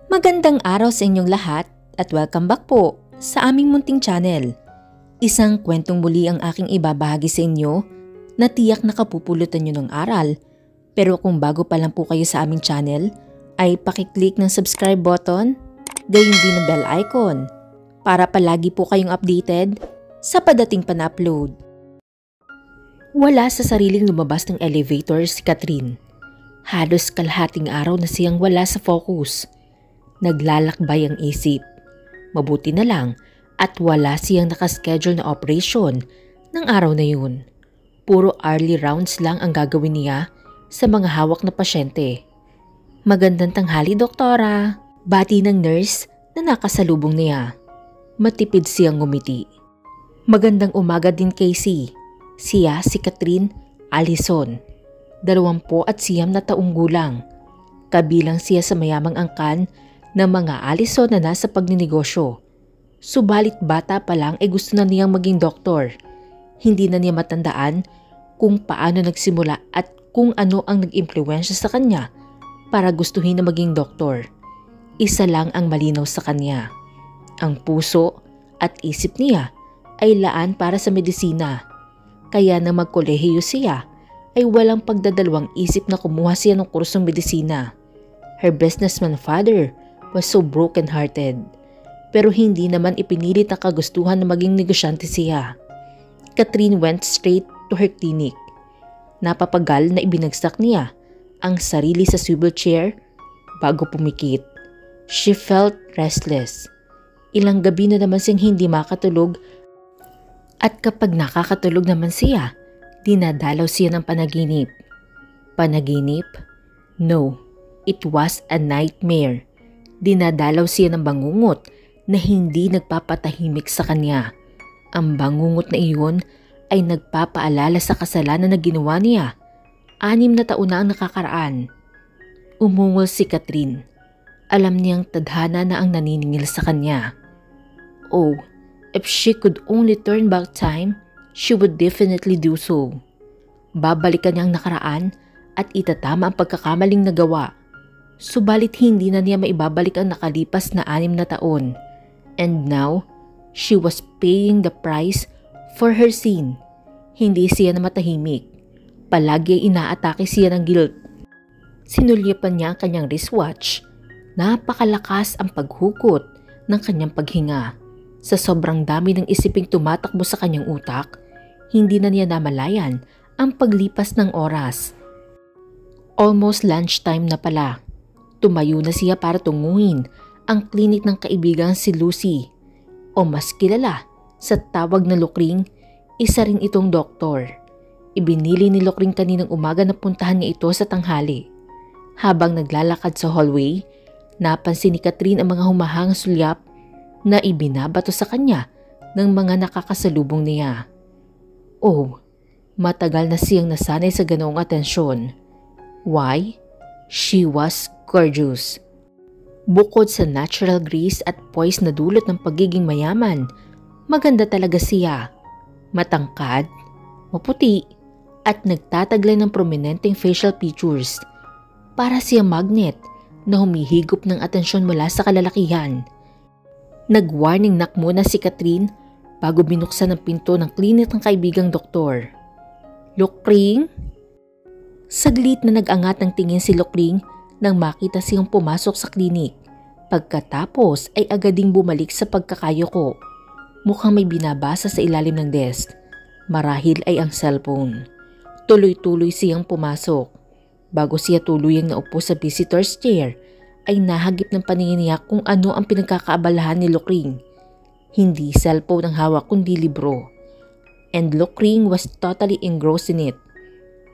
Magandang araw sa inyong lahat at welcome back po sa aming munting channel. Isang kwentong muli ang aking ibabahagi sa inyo na tiyak nakapupulutan nyo ng aral. Pero kung bago pa lang po kayo sa aming channel, ay pakiclick ng subscribe button, gayon din ng bell icon para palagi po kayong updated sa padating pa-upload. Wala sa sariling lumabas ng elevator si Catherine. Halos kalahating araw na siyang wala sa focus. Naglalakbay ang isip. Mabuti na lang at wala siyang nakaschedule na operation ng araw na yun. Puro early rounds lang ang gagawin niya sa mga hawak na pasyente. Magandang tanghali, doktora. Bati ng nurse na nakasalubong niya. Matipid siyang ngumiti. Magandang umaga din, Casey. Siya si Catherine Allison. 29 na taong gulang. Kabilang siya sa mayamang angkan ng mga Allison na nasa pagninegosyo. Subalit bata pa lang ay gusto na niyang maging doktor. Hindi na niya matandaan kung paano nagsimula at kung ano ang nag-impluwensya sa kanya para gustuhin na maging doktor. Isa lang ang malinaw sa kanya. Ang puso at isip niya ay laan para sa medisina. Kaya na magkolehiyo siya ay walang pagdadalawang isip na kumuha siya ng kursong medisina. Her businessman father was so broken-hearted. Pero hindi naman ipinilit ang kagustuhan na maging negosyante siya. Catherine went straight to her clinic. Napapagal na ibinagsak niya ang sarili sa swivel chair bago pumikit. She felt restless. Ilang gabi na naman siyang hindi makatulog at kapag nakakatulog naman siya, dinadalaw siya ng panaginip. Panaginip? No, it was a nightmare. Dinadalaw siya ng bangungot na hindi nagpapatahimik sa kanya. Ang bangungot na iyon ay nagpapaalala sa kasalanan na ginawa niya. 6 na taon na ang nakakaraan. Umungol si Catherine. Alam niyang tadhana na ang naniningil sa kanya. Oh, if she could only turn back time, she would definitely do so. Babalikan niya ang nakaraan at itatama ang pagkakamaling nagawa. Subalit hindi na niya maibabalik ang nakalipas na 6 na taon. And now, she was paying the price for her sin. Hindi siya na matahimik. Palagi ay inaatake siya ng guilt. Sinulyapan niya ang kanyang wristwatch. Napakalakas ang paghugot ng kanyang paghinga. Sa sobrang dami ng isiping tumatakbo sa kanyang utak, hindi na niya namalayan ang paglipas ng oras. Almost lunchtime na pala. Tumayo na siya para tunguhin ang klinik ng kaibigang si Lucy. O mas kilala sa tawag na Lukring, isa rin itong doktor. Ibinili ni Lukring kaninang umaga na puntahan niya ito sa tanghali. Habang naglalakad sa hallway, napansin ni Catherine ang mga humahangang sulyap na ibinabato sa kanya ng mga nakakasalubong niya. Oh, matagal na siyang nasanay sa ganoong atensyon. Why? She was gorgeous. Bukod sa natural grace at poise na dulot ng pagiging mayaman, maganda talaga siya. Matangkad, maputi, at nagtataglay ng prominenteng facial features. Para siya magnet na humihigop ng atensyon mula sa kalalakihan. Nag-warning knock muna si Catherine bago binuksan ang pinto ng klinik ng kaibigang doktor. Lukring? Saglit na nag-angat ng tingin si Lukring nang makita siyang pumasok sa klinik. Pagkatapos ay agad ding bumalik sa pagkakayuko. Mukhang may binabasa sa ilalim ng desk. Marahil ay ang cellphone. Tuloy-tuloy siyang pumasok. Bago siya tuluyang naupo sa visitor's chair, ay nahagip ng paningin niya kung ano ang pinagkakaabalahan ni Lukring. Hindi cellphone ang hawak kundi libro. And Lukring was totally engrossed in it.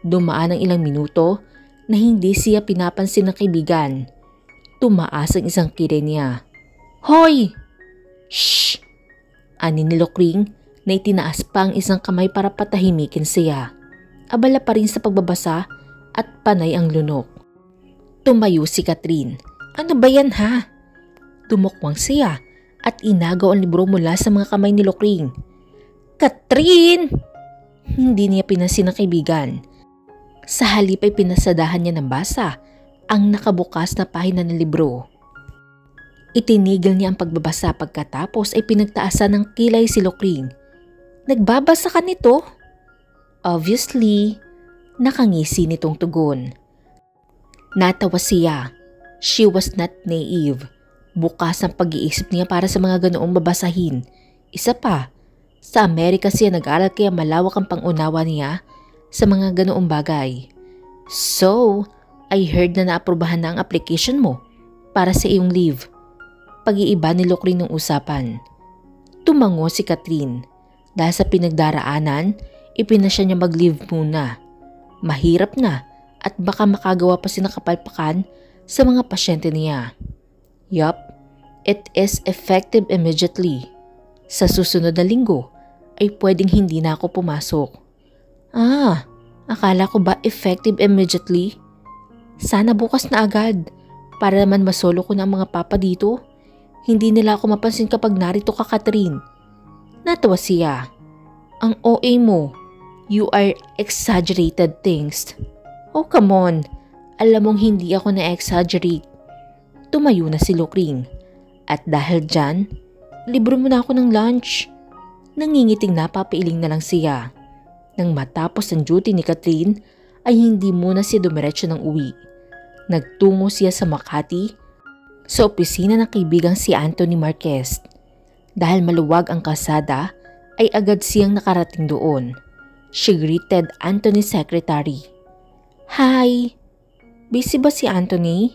Dumaan ang ilang minuto na hindi siya pinapansin ng kaibigan. Tumaas ang isang kilay niya. Hoy! Shh! Ani ni Lukring na itinaas pa ang isang kamay para patahimikin siya. Abala pa rin sa pagbabasa at panay ang lunok. Tumayo si Catherine. Ano ba yan ha? Tumukwang siya at inagaw ang libro mula sa mga kamay ni Lukring. Catherine! Hindi niya pinansin ng kaibigan. Sa halip ay pinasadahan niya ng basa ang nakabukas na pahina ng libro. Itinigil niya ang pagbabasa pagkatapos ay pinagtaasan ng kilay si Lokring. Nagbabasa ka nito? Obviously, nakangisi nitong tugon. Natawa siya. She was not naive. Bukas ang pag-iisip niya para sa mga ganoong babasahin. Isa pa, sa Amerika siya nag-aral kaya malawak ang pangunawa niya sa mga ganoong bagay. So, I heard na naaprubahan na ang application mo para sa iyong leave. Pag-iiba ni Lokring ng usapan. Tumango si Catherine. Dahil sa pinagdaraanan, ipinasya niya mag-leave muna. Mahirap na at baka makagawa pa siya ng kapalpakan sa mga pasyente niya. Yup, it is effective immediately. Sa susunod na linggo ay pwedeng hindi na ako pumasok. Akala ko ba effective immediately? Sana bukas na agad para naman masolo ko na ang mga papa dito. Hindi nila ako mapansin kapag narito ka, Catherine. Natawa siya. Ang OA mo. You are exaggerated things. Oh, come on. Alam mong hindi ako na-exaggerate. Tumayo na si Lokring. At dahil dyan, libre mo na ako ng lunch. Nangingiting napapailing na lang siya. Nang matapos ang duty ni Catherine, ay hindi muna siya dumiretso ng uwi. Nagtungo siya sa Makati, sa opisina ng kaibigang si Anthony Marquez. Dahil maluwag ang kalsada, ay agad siyang nakarating doon. She greeted Anthony's secretary. Hi! Busy ba si Anthony?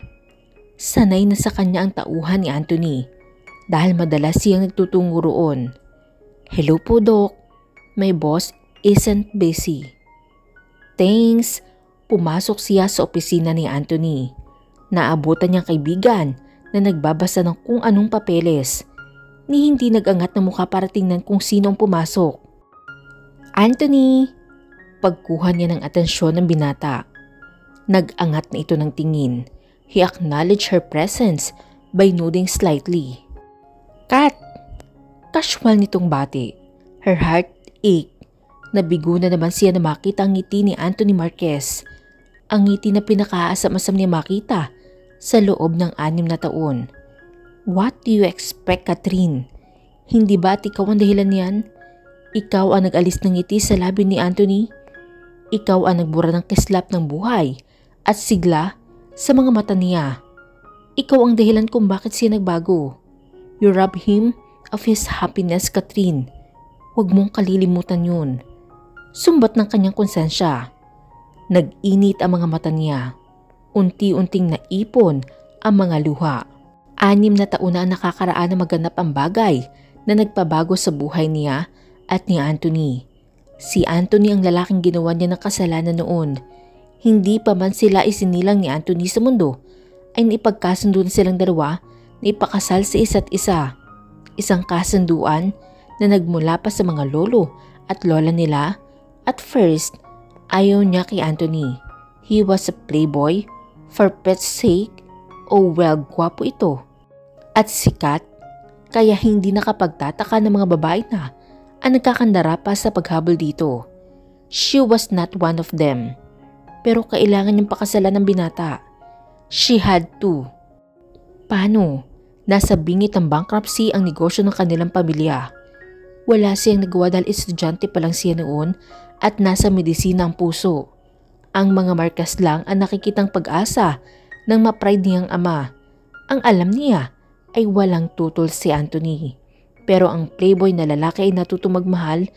Sanay na sa kanya ang tauhan ni Anthony dahil madalas siyang nagtutungo roon. Hello po, Doc. My boss isn't busy. Thanks. Pumasok siya sa opisina ni Anthony. Naabutan niyang kaibigan na nagbabasa ng kung anong papeles. Ni hindi nag-angat na mukha para tingnan kung sino ang pumasok. Anthony! Pagkuha niya ng atensyon ng binata. Nag-angat na ito ng tingin. He acknowledged her presence by nodding slightly. Kat! Casual nitong bati. Her heart ached. Nabigo na naman siya na makita ang ngiti ni Anthony Marquez. Ang ngiti na pinakaasam-asam niya makita sa loob ng 6 na taon. What do you expect, Catherine? Hindi ba at ikaw ang dahilan niyan? Ikaw ang nag-alis ng ngiti sa labi ni Anthony? Ikaw ang nagbura ng kislap ng buhay at sigla sa mga mata niya. Ikaw ang dahilan kung bakit siya nagbago. You rob him of his happiness, Catherine. Huwag mong kalilimutan yun. Sumbat ng kanyang konsensya. Nag-init ang mga mata niya. Unti-unting naipon ang mga luha. 6 na taon na nakakaraan na maganap ang bagay na nagpabago sa buhay niya at ni Anthony. Si Anthony ang lalaking ginawa niya ng kasalanan noon. Hindi pa man sila isinilang ni Anthony sa mundo, ay naipagkasundo na silang dalawa na ipakasal sa isa't isa. Isang kasunduan na nagmula pa sa mga lolo at lola nila. At first, ayaw niya kay Anthony. He was a playboy, for pet's sake. Oh well, gwapo ito. At sikat, kaya hindi nakapagtataka ng mga babae na ang nagkakandara pa sa paghabol dito. She was not one of them. Pero kailangan niyang pakasalan ng binata. She had to. Paano? Nasa bingit ng bankruptcy ang negosyo ng kanilang pamilya. Wala siyang nagawa dahil estudyante pa lang siya noon at nasa medisina ang puso. Ang mga Marquez lang ang nakikitang pag-asa ng ma-pride niyang ama. Ang alam niya ay walang tutol si Anthony. Pero ang playboy na lalaki ay natutong magmahal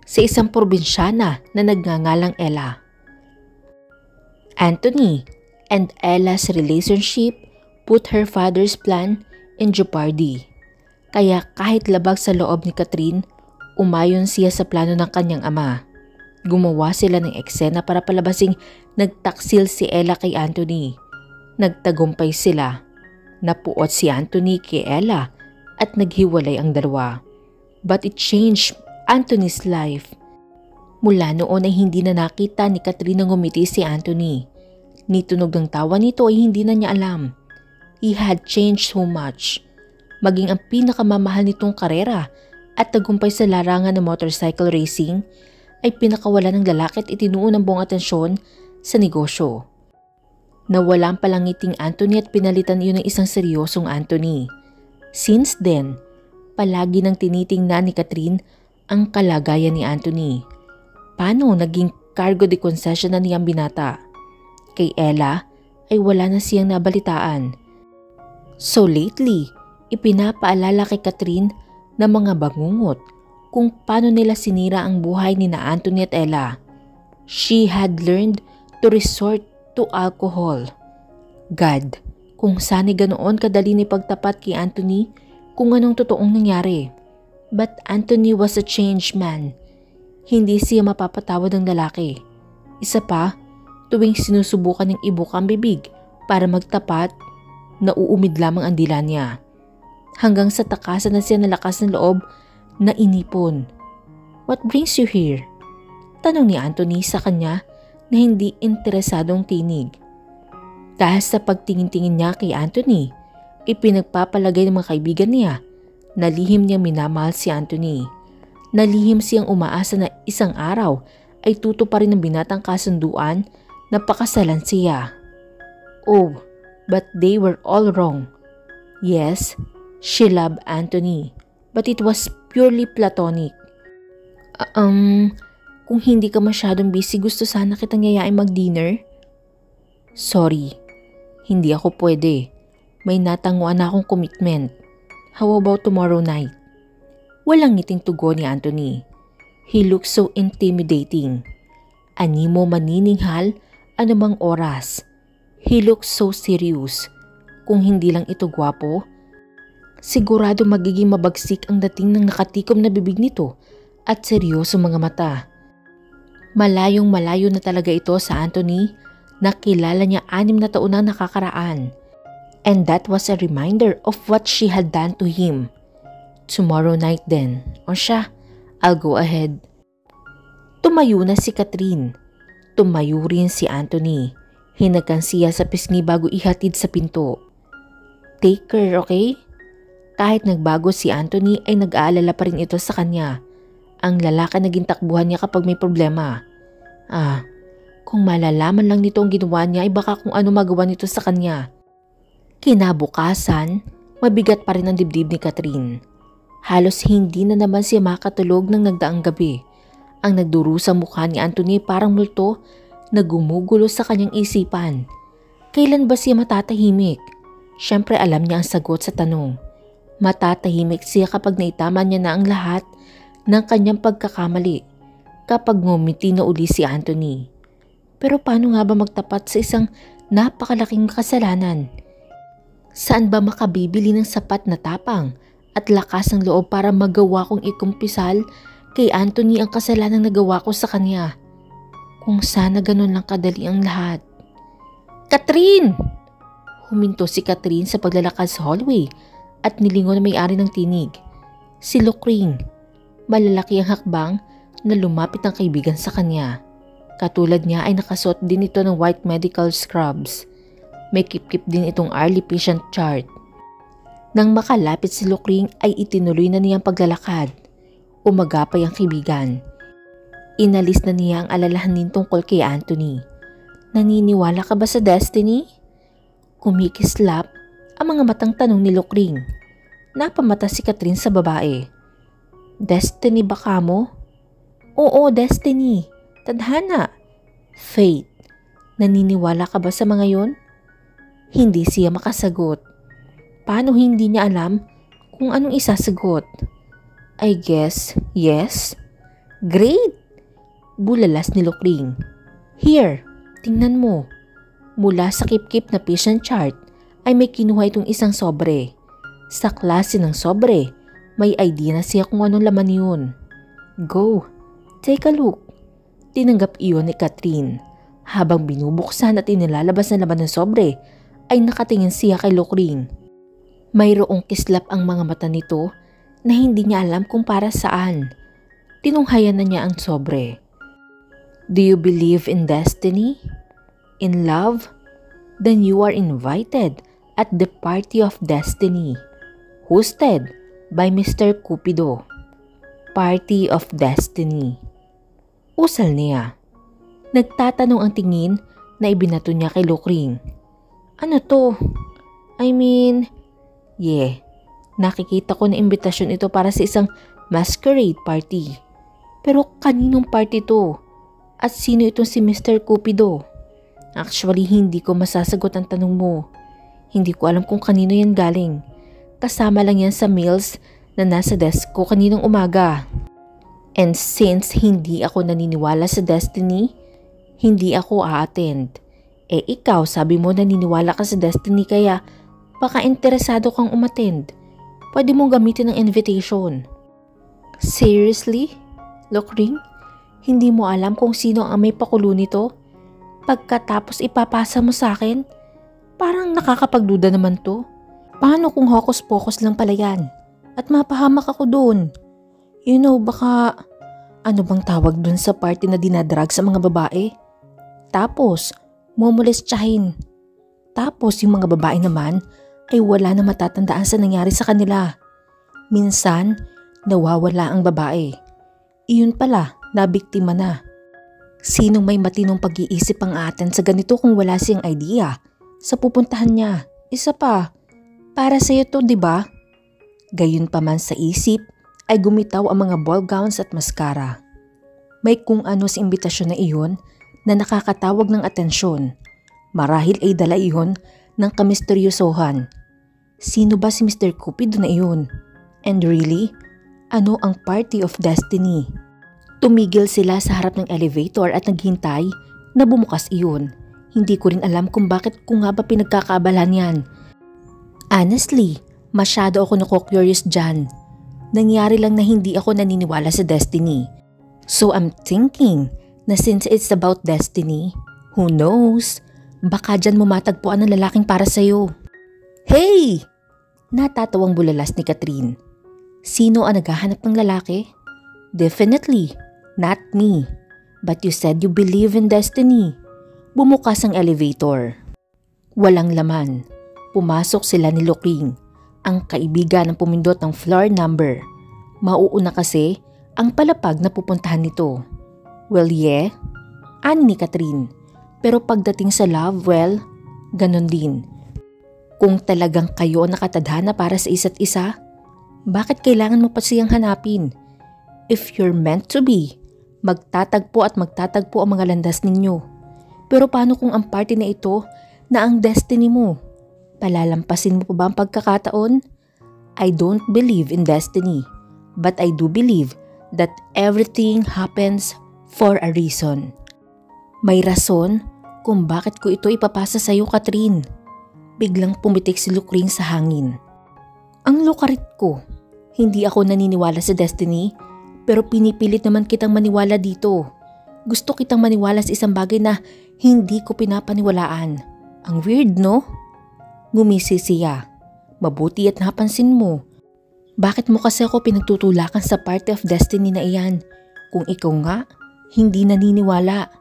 sa isang probinsyana na nagngangalang Ella. Anthony and Ella's relationship put her father's plan in jeopardy. Kaya kahit labag sa loob ni Catherine, umayon siya sa plano ng kanyang ama. Gumawa sila ng eksena para palabasing nagtaksil si Ella kay Anthony. Nagtagumpay sila. Napuot si Anthony kay Ella at naghiwalay ang dalawa. But it changed Anthony's life. Mula noon ay hindi na nakita ni Catherine na ngumiti si Anthony. Ni tunog ng tawa nito ay hindi na niya alam. He had changed so much. Maging ang pinakamamahal nitong karera at tagumpay sa larangan ng motorcycle racing ay pinakawala ng lalaki at itinuon ang buong atensyon sa negosyo. Nawala ang palangiting Anthony at pinalitan iyon ng isang seryosong Anthony. Since then, palagi nang tinitingnan ni Catherine ang kalagayan ni Anthony. Paano naging cargo de concession na niyang binata? Kay Ella ay wala na siyang nabalitaan. So lately, ipinapaalala kay Catherine na mga bangungot kung paano nila sinira ang buhay ni na Anthony at Ella. She had learned to resort to alcohol. God, kung sana'y ganoon kadali ni pagtapat kay Anthony kung anong totoong nangyari. But Anthony was a changed man. Hindi siya mapapatawad ng lalaki. Isa pa, tuwing sinusubukan ng ibuka ang bibig para magtapat, nauumid lamang ang dila niya. Hanggang sa takasan na siya ng lakas ng loob na inipon. What brings you here? Tanong ni Anthony sa kanya na hindi interesadong tinig. Dahil sa pagtingin-tingin niya kay Anthony, ipinagpapalagay ng mga kaibigan niya na lihim niyang minamahal si Anthony. Na lihim siyang umaasa na isang araw ay tutuparin ng binatang kasunduan na pakasalan siya. Oh, but they were all wrong. Yes, she loved Anthony, but it was purely platonic. Kung hindi ka masyadong busy, gusto sana kitang yayain mag-dinner? Sorry, hindi ako pwede. May natanguan na akong commitment. How about tomorrow night? Walang ngiting tugon ni Anthony. He looked so intimidating. Animo manininghal anumang oras. He looked so serious. Kung hindi lang ito gwapo, sigurado magiging mabagsik ang dating ng nakatikom na bibig nito at seryoso mga mata. Malayong malayo na talaga ito sa Anthony na kilala niya 6 na taon na nakakaraan. And that was a reminder of what she had done to him. Tomorrow night then. O siya, I'll go ahead. Tumayo na si Catherine. Tumayo rin si Anthony. Hinagan siya sa pisngi bago ihatid sa pinto. Take care, okay? Kahit nagbago si Anthony ay nag-aalala pa rin ito sa kanya. Ang lalaki naging takbuhan niya kapag may problema. Kung malalaman lang nito ang ginawa niya ay baka kung ano magawa nito sa kanya. Kinabukasan, mabigat pa rin ang dibdib ni Catherine. Halos hindi na naman siya makatulog ng nagdaang gabi. Ang nagduro sa mukha ni Anthony parang multo na gumugulo sa kanyang isipan. Kailan ba siya matatahimik? Siyempre alam niya ang sagot sa tanong. Matatahimik siya kapag naitama niya na ang lahat ng kanyang pagkakamali. Kapag ngumiti na uli si Anthony. Pero paano nga ba magtapat sa isang napakalaking kasalanan? Saan ba makabibili ng sapat na tapang at lakas ng loob para magawa kong ikumpisal kay Anthony ang kasalanang nagawa ko sa kanya? Kung sana ganun lang kadali ang lahat. Catherine! Huminto si Catherine sa paglalakad sa hallway at nilingon na may-ari ng tinig. Si Lucring. Malalaki ang hakbang na lumapit ang kaibigan sa kanya. Katulad niya ay nakasuot din ito ng white medical scrubs. May kip-kip din itong early patient chart. Nang makalapit si Lucring ay itinuloy na niyang paglalakad. Umagapay ang kaibigan. Inalis na niya ang alalahanin tungkol kay Anthony. Naniniwala ka ba sa destiny? Kumikislap ang mga matang tanong ni Lucring. Napamata si Catherine sa babae. Destiny ba ka mo? Oo, destiny. Tadhana. Fate. Naniniwala ka ba sa mga yon? Hindi siya makasagot. Paano hindi niya alam kung anong isasagot? I guess, yes. Great! Bulalas ni Lucring. Here, tingnan mo. Mula sa kip-kip na patient chart ay may kinuha itong isang sobre. Sa klase ng sobre, may idea na siya kung anong laman yun. Go, take a look. Tinanggap iyon ni Catherine. Habang binubuksan at inilalabas na laman ng sobre, ay nakatingin siya kay Lucring. Mayroong kislap ang mga mata nito na hindi niya alam kung para saan. Tinunghayan na niya ang sobre. Do you believe in destiny? In love? Then you are invited at the party of destiny. Hosted by Mr. Cupido. Party of Destiny. Usal niya. Nagtatanong ang tingin na ibinato niya kay Lucring. Ano to? I mean, yeah, Nakikita ko na imbitasyon ito para sa isang masquerade party. Pero kaninong party to? At sino itong si Mr. Cupido? Actually, hindi ko masasagot ang tanong mo. Hindi ko alam kung kanino yan galing. Kasama lang yan sa meals na nasa desk ko kaninang umaga. And since hindi ako naniniwala sa destiny, hindi ako a-attend. Ikaw, sabi mo naniniwala ka sa destiny kaya baka interesado kang umattend. Pwede mong gamitin ang invitation. Seriously? Lokring? Hindi mo alam kung sino ang may pakulo nito? Pagkatapos ipapasa mo sa akin? Parang nakakapagduda naman to. Paano kung hocus-pocus lang pala yan? At mapahamak ako doon. You know, baka ano bang tawag dun sa party na dinadrag sa mga babae? Tapos, momolestyahin. Tapos yung mga babae naman ay wala na matatandaan sa nangyari sa kanila. Minsan, nawawala ang babae. Iyon pala, nabiktima na. Sinong may matinong pag-iisip ang aaten sa ganito kung wala siyang idea sa pupuntahan niya? Isa pa, para sa'yo to, diba? Gayon pa man sa isip, ay gumitaw ang mga ball gowns at mascara. May kung ano sa imbitasyon na iyon na nakakatawag ng atensyon. Marahil ay dala iyon ng kamisteryosohan. Sino ba si Mr. Cupido na iyon? And really, ano ang party of destiny? Tumigil sila sa harap ng elevator at naghintay na bumukas iyon. Hindi ko rin alam kung bakit ko nga ba pinagkakaabalahan yan. Honestly, masyado ako nako-curious dyan. Nangyari lang na hindi ako naniniwala sa destiny. So I'm thinking na since it's about destiny, who knows, baka dyan mo matagpuan ng lalaking para sa'yo. Hey! Natatawang bulalas ni Catherine. Sino ang naghahanap ng lalaki? Definitely, not me. But you said you believe in destiny. Bumukas ang elevator. Walang laman. Pumasok sila ni Lokring, ang kaibigan ng pumindot ng floor number. Mauuna kasi ang palapag na pupuntahan nito. Well, yeah, ani ni Catherine. Pero pagdating sa love, well, ganon din. Kung talagang kayo nakatadhana para sa isa't isa, bakit kailangan mo pa siyang hanapin? If you're meant to be, magtatagpo at magtatagpo ang mga landas ninyo. Pero paano kung ang party na ito na ang destiny mo? Palalampasin mo pa ba ang pagkakataon? I don't believe in destiny, but I do believe that everything happens for a reason. May rason kung bakit ko ito ipapasa sa iyo, Catherine. Biglang pumitik si Lokring sa hangin. Ang lukarit ko. Hindi ako naniniwala sa destiny, pero pinipilit naman kitang maniwala dito. Gusto kitang maniwala sa isang bagay na hindi ko pinapaniwalaan. Ang weird, no? Ngumisi siya. Mabuti at napansin mo. Bakit mo kasi ako pinagtutulakan sa party of destiny na iyan? Kung ikaw nga, hindi naniniwala.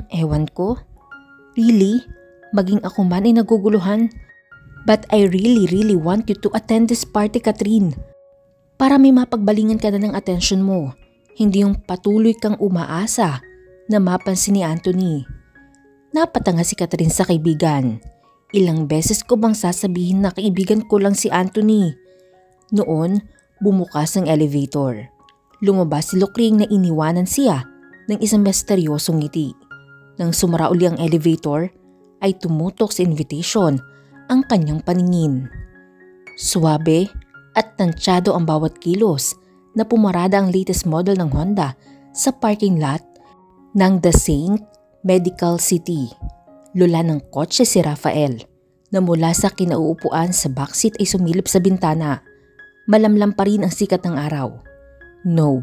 Ewan ko. Really? Maging ako man ay naguguluhan. But I really want you to attend this party, Catherine. Para may mapagbalingan ka na ng atensyon mo. Hindi yung patuloy kang umaasa na mapansin ni Anthony. Napatanga si Catherine sa kaibigan. Ilang beses ko bang sasabihin na kaibigan ko lang si Anthony? Noon, bumukas ang elevator. Lumabas si Lokring na iniwanan siya ng isang misteryosong ngiti. Nang sumara uli ang elevator, ay tumutok sa invitation ang kanyang paningin. Suwabe at tansyado ang bawat kilos na pumarada ang latest model ng Honda sa parking lot ng The Saint Medical City. Lula ng kotse si Rafael na mula sa kinauupuan sa backseat ay sumilip sa bintana. Malamlam pa rin ang sikat ng araw. No,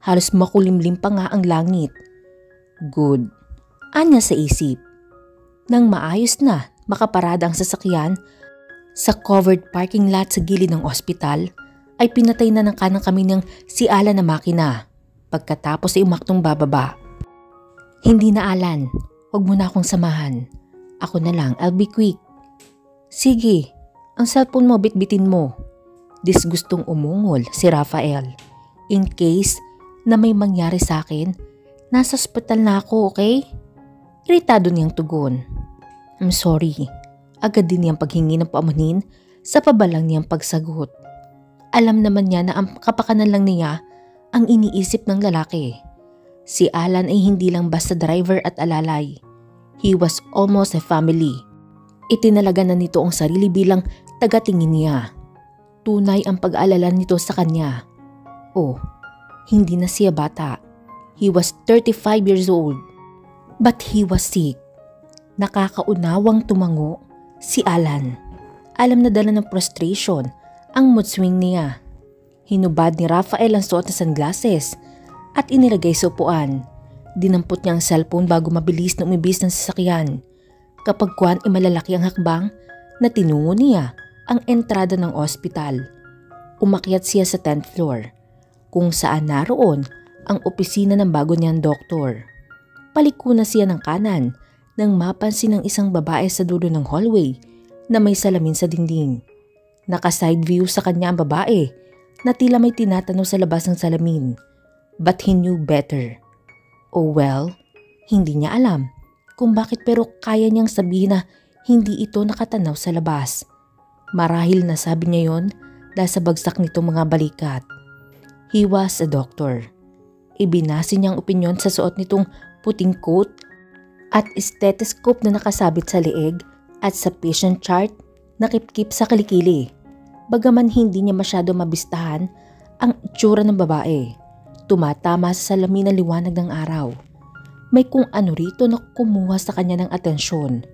halos makulimlim pa nga ang langit. Good, anya sa isip. Nang maayos na makaparada ang sasakyan sa covered parking lot sa gilid ng ospital, ay pinatay na ng kanang kami ng si Alan na makina. Pagkatapos ay umaktong bababa. Hindi na, Alan, huwag mo na akong samahan. Ako na lang, I'll be quick. Sige, ang cellphone mo bitbitin mo. Disgustong umungol si Rafael. In case na may mangyari sa akin, nasa ospital na ako, okay? Iritado niyang tugon. I'm sorry. Agad din niyang paghingi ng paamunin sa pabalang niyang pagsagot. Alam naman niya na ang kapakanan lang niya ang iniisip ng lalaki. Si Alan ay hindi lang basta driver at alalay. He was almost a family. Itinalaga na nito ang sarili bilang tagatingin niya. Tunay ang pag-aalala nito sa kanya. Oh, hindi na siya bata. He was 35 years old. But he was sick. Nakakaunawang tumango si Alan. Alam na dala ng frustration ang mood swing niya. Hinubad ni Rafael ang suot na sunglasses at inilagay sa upuan. Dinampot niya ang cellphone bago mabilis na umibis ng sasakyan. Kapag kuwan ay malalaki ang hakbang na tinungo niya ang entrada ng ospital. Umakyat siya sa 10th floor kung saan naroon ang opisina ng bago niyang doktor. Paliko na siya ng kanan nang mapansin ng isang babae sa dulo ng hallway na may salamin sa dingding. Naka-side view sa kanya ang babae na tila may tinatanaw sa labas ng salamin. But he knew better. Oh well, hindi niya alam kung bakit pero kaya niyang sabihin na hindi ito nakatanaw sa labas. Marahil nasabi niya yon dahil sa bagsak nitong mga balikat. He was a doctor. Ibinase niyang opinyon sa suot nitong puting coat at stethoscope na nakasabit sa leeg at sa patient chart na kip-kip sa kilikili. Bagaman hindi niya masyado mabistahan ang itsura ng babae, tumatama sa salamin ng liwanag ng araw. May kung ano rito na kumuha sa kanya ng atensyon.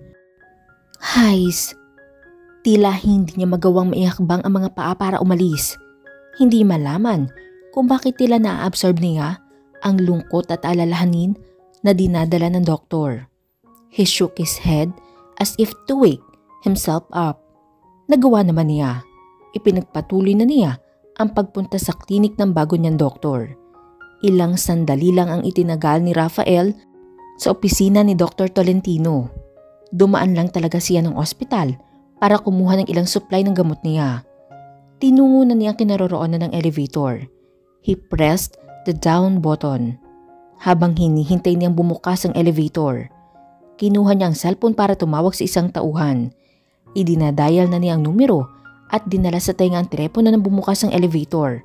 Hays, tila hindi niya magawang maihakbang ang mga paa para umalis. Hindi malaman kung bakit tila na-absorb niya ang lungkot at alalahanin na dinadala ng doktor. He shook his head as if to wake himself up. Nagawa naman niya. Ipinagpatuloy na niya ang pagpunta sa klinik ng bago niyang doktor. Ilang sandali lang ang itinagal ni Rafael sa opisina ni Dr. Tolentino. Dumaan lang talaga siya ng ospital para kumuha ng ilang supply ng gamot niya. Tinungo na niya ang kinaroroonan ng elevator. He pressed the down button. Habang hinihintay niyang bumukas ang elevator, kinuha niya ang cellphone para tumawag sa isang tauhan. Idinadial na niya ang numero at dinala sa tenga ang telepono nang bumukas ang elevator.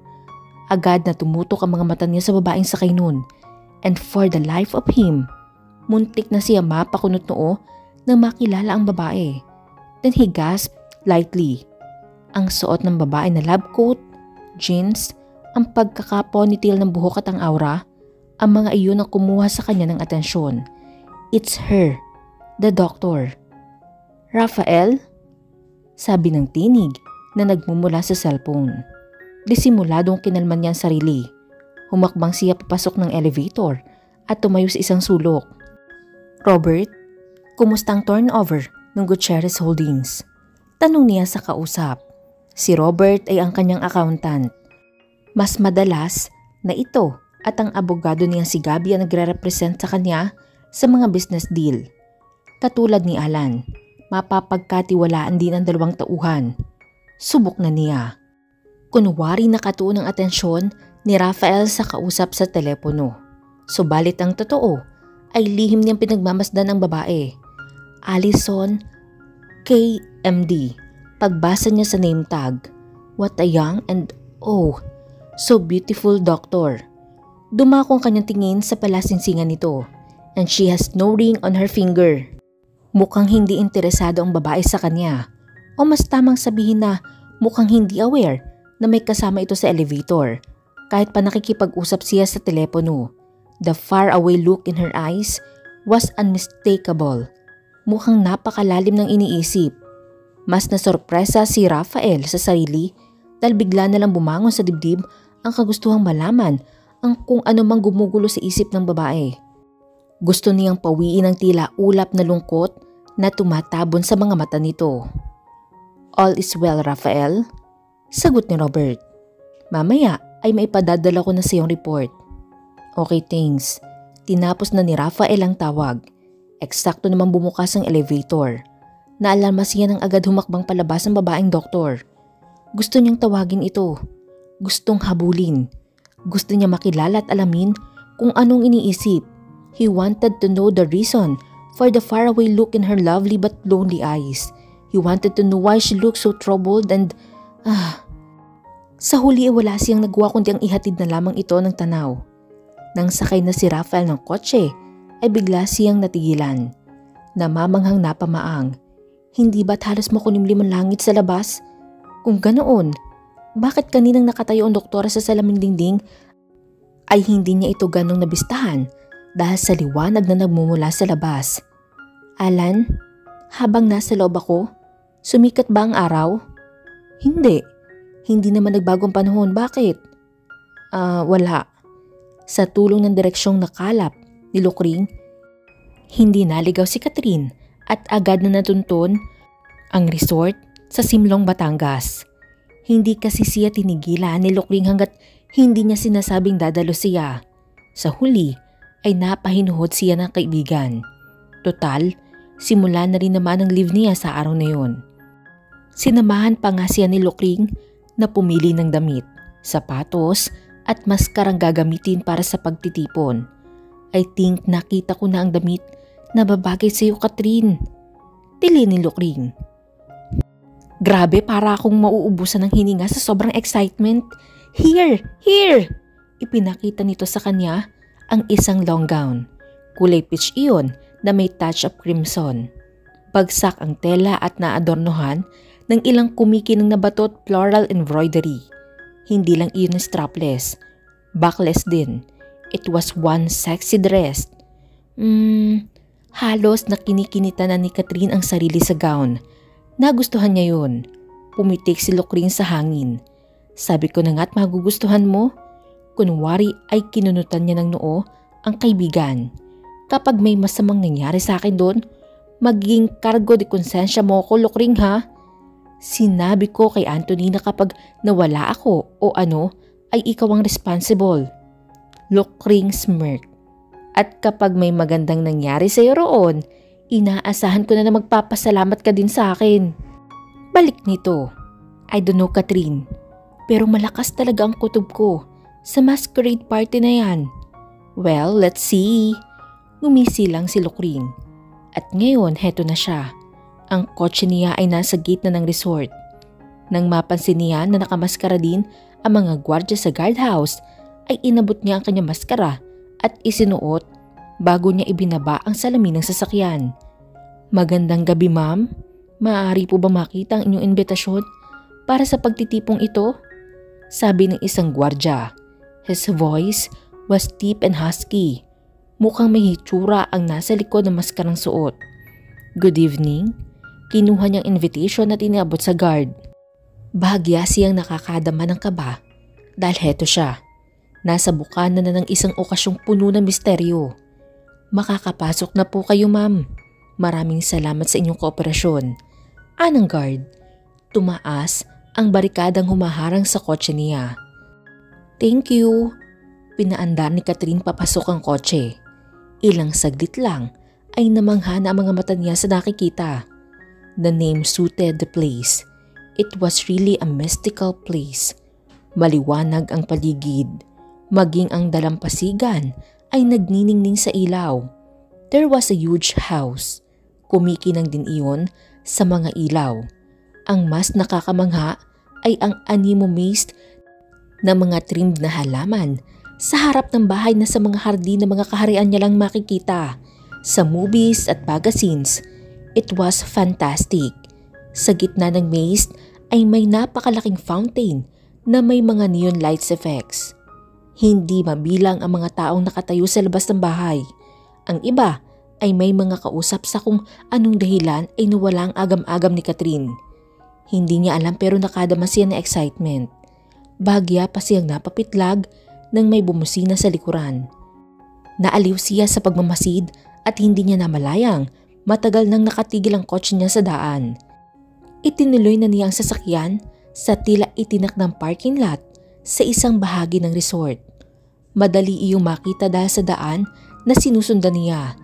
Agad na tumutok ang mga mata niya sa babaeng sakay nun. And for the life of him, muntik na siya mapakunot noo nang makilala ang babae. Then he gasped lightly. Ang suot ng babae na lab coat, jeans, ang pagkaka-ponytail ng buhok at ang aura, ang mga iyon ang kumuha sa kanya ng atensyon. It's her, the doctor. Rafael? Sabi ng tinig na nagmumula sa cellphone. Disimuladong kinalman niya ang sarili. Humakbang siya papasok ng elevator at tumayo sa isang sulok. Robert, kumusta ang turnover ng Gutierrez Holdings? Tanong niya sa kausap. Si Robert ay ang kanyang accountant. Mas madalas na ito at ang abogado niyang si Gabby ang nagre-represent sa kanya sa mga business deal. Katulad ni Alan, mapapagkatiwalaan din ang dalawang tauhan. Subok na niya. Kunwari nakatuon ang atensyon ni Rafael sa kausap sa telepono. Subalit ang totoo ay lihim niyang pinagmamasdan ng babae. Allison KMD. Pagbasa niya sa name tag. What a young and so beautiful doctor. Dumako ang kanyang tingin sa palasinsingan nito and she has no ring on her finger. Mukhang hindi interesado ang babae sa kanya o mas tamang sabihin na mukhang hindi aware na may kasama ito sa elevator kahit pa nakikipag-usap siya sa telepono. The faraway look in her eyes was unmistakable. Mukhang napakalalim ng iniisip. Mas nasorpresa si Rafael sa sarili dahil bigla na lang bumangon sa dibdib ang kagustuhang malaman ang kung ano mang gumugulo sa isip ng babae. Gusto niyang pawiin ang tila ulap na lungkot na tumatabon sa mga mata nito. All is well, Rafael? Sagot ni Robert. Mamaya ay maipadadala ko na sa iyong report. Okay, thanks. Tinapos na ni Rafael ang tawag. Eksakto naman bumukas ang elevator. Naalarma siya nang agad humakbang palabas ang babaeng doktor. Gusto niyang tawagin ito. Gustong habulin. Gusto niya makilala at alamin kung anong iniisip. He wanted to know the reason for the faraway look in her lovely but lonely eyes. He wanted to know why she looked so troubled and… Sa huli wala siyang nagawa kundi ang ihatid na lamang ito ng tanaw. Nang sakay na si Rafael ng kotse, ay bigla siyang natigilan. Namamanghang napamaang. Hindi ba't halos makunimlim ang langit sa labas? Kung ganoon, bakit kaninang nakatayo ang doktora sa salaming dingding ay hindi niya ito ganong nabistahan dahil sa liwanag na nagmumula sa labas? Alan, habang nasa loob ako, sumikat ba ang araw? Hindi. Hindi naman nagbago ang panahon. Bakit? Wala. Sa tulong ng direksyong nakalap ni Lukring, hindi naligaw si Catherine at agad na natuntun ang resort sa Simlong, Batangas. Hindi kasi siya tinigilan ni Lukring hanggat hindi niya sinasabing dadalo siya. Sa huli ay napahinuhod siya ng kaibigan. Total, simula na rin naman ang leave niya sa araw na yun. Sinamahan pa nga siya ni Lukring na pumili ng damit, sapatos at maskarang gagamitin para sa pagtitipon. I think nakita ko na ang damit na babagay sa iyo, Catherine. Tili ni Lukring. Grabe, para akong mauubusan ng hininga sa sobrang excitement. Here! Ipinakita nito sa kanya ang isang long gown. Kulay peach iyon na may touch of crimson. Bagsak ang tela at naadornohan ng ilang kumikinang na batot floral embroidery. Hindi lang iyon strapless, backless din. It was one sexy dress. Halos nakinikinita na ni Catherine ang sarili sa gown. Nagustuhan niya yun. Pumitik si Lukring sa hangin. Sabi ko na nga't magugustuhan mo. Kunwari ay kinunutan niya ng noo ang kaibigan. Kapag may masamang nangyari sa akin doon, magiging cargo de konsensya mo ko, Lukring, ha? Sinabi ko kay Anthony na kapag nawala ako o ay ikaw ang responsible. Lukring smirk. At kapag may magandang nangyari sa iyo roon, inaasahan ko na magpapasalamat ka din sa akin. Balik nito. I don't know, Catherine, pero malakas talaga ang kutob ko sa masquerade party na yan. Well, let's see. Ngumisi lang si Lukring. At ngayon, heto na siya. Ang kotse niya ay nasa gate na ng resort. Nang mapansin niya na nakamaskara din ang mga gwardya sa guardhouse, ay inabot niya ang kanyang maskara at isinuot bago niya ibinaba ang salamin ng sasakyan. Magandang gabi, ma'am. Maaari po ba makita ang inyong imbitasyon para sa pagtitipong ito? Sabi ng isang gwardya. His voice was deep and husky. Mukhang may hitsura ang nasa likod ng maskarang suot. Good evening. Kinuha niyang invitation at iniabot sa guard. Bahagya siyang nakakadama ng kaba dahil heto siya. Nasa bukana na ng isang okasyong puno ng misteryo. Makakapasok na po kayo, ma'am. Maraming salamat sa inyong kooperasyon. Anang guard. Tumaas ang barikadang humaharang sa kotse niya. Thank you. Pinaandar ni Catherine papasok ang kotse. Ilang saglit lang ay namangha na ang mga mata niya sa nakikita. The name suited the place. It was really a mystical place. Maliwanag ang paligid. Maging ang dalampasigan ay nagniningning sa ilaw. There was a huge house. Kumikinang din iyon sa mga ilaw. Ang mas nakakamangha ay ang animo maze na mga trimmed na halaman sa harap ng bahay na sa mga hardin na mga kaharian niya lang makikita sa movies at magazines. It was fantastic. Sa gitna ng maze ay may napakalaking fountain na may mga neon lights effects. Hindi mabilang ang mga taong nakatayo sa labas ng bahay. Ang iba ay may mga kausap sa kung anong dahilan ay nawala ang agam-agam ni Catherine. Hindi niya alam pero nakadama siya ng excitement. Bahagya pa siyang napapitlag nang may bumusina sa likuran. Naaliw siya sa pagmamasid at hindi niya namalayang matagal nang nakatigil ang kotse niya sa daan. Itinuloy na niya ang sasakyan sa tila itinak ng parking lot sa isang bahagi ng resort. Madali iyong makita dahil sa daan na sinusundan niya.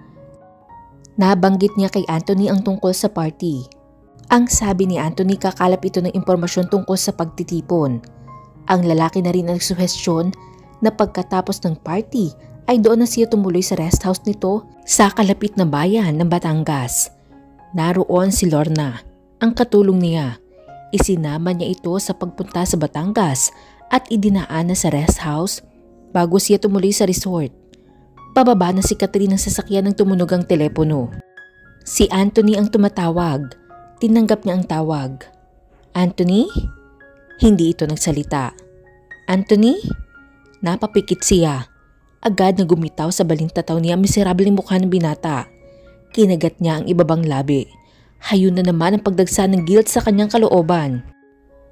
Nabanggit niya kay Anthony ang tungkol sa party. Ang sabi ni Anthony, kakalap ito ng impormasyon tungkol sa pagtitipon. Ang lalaki na rin ang nagsuhestyon na pagkatapos ng party ay doon na siya tumuloy sa rest house nito sa kalapit na bayan ng Batangas. Naroon si Lorna. ang katulong niya. Isinama niya ito sa pagpunta sa Batangas at idinaan na sa rest house bago siya tumuloy sa resort. Pababa na si Catherine ng sasakyan nang tumunog ang telepono. Si Anthony ang tumatawag. Tinanggap niya ang tawag. Anthony? Hindi ito nagsalita. Anthony? Napapikit siya. Agad na gumitaw sa balintataw niya ang miserableng mukha ng binata. Kinagat niya ang ibabang labi. Hayun na naman ang pagdagsa ng guilt sa kanyang kalooban.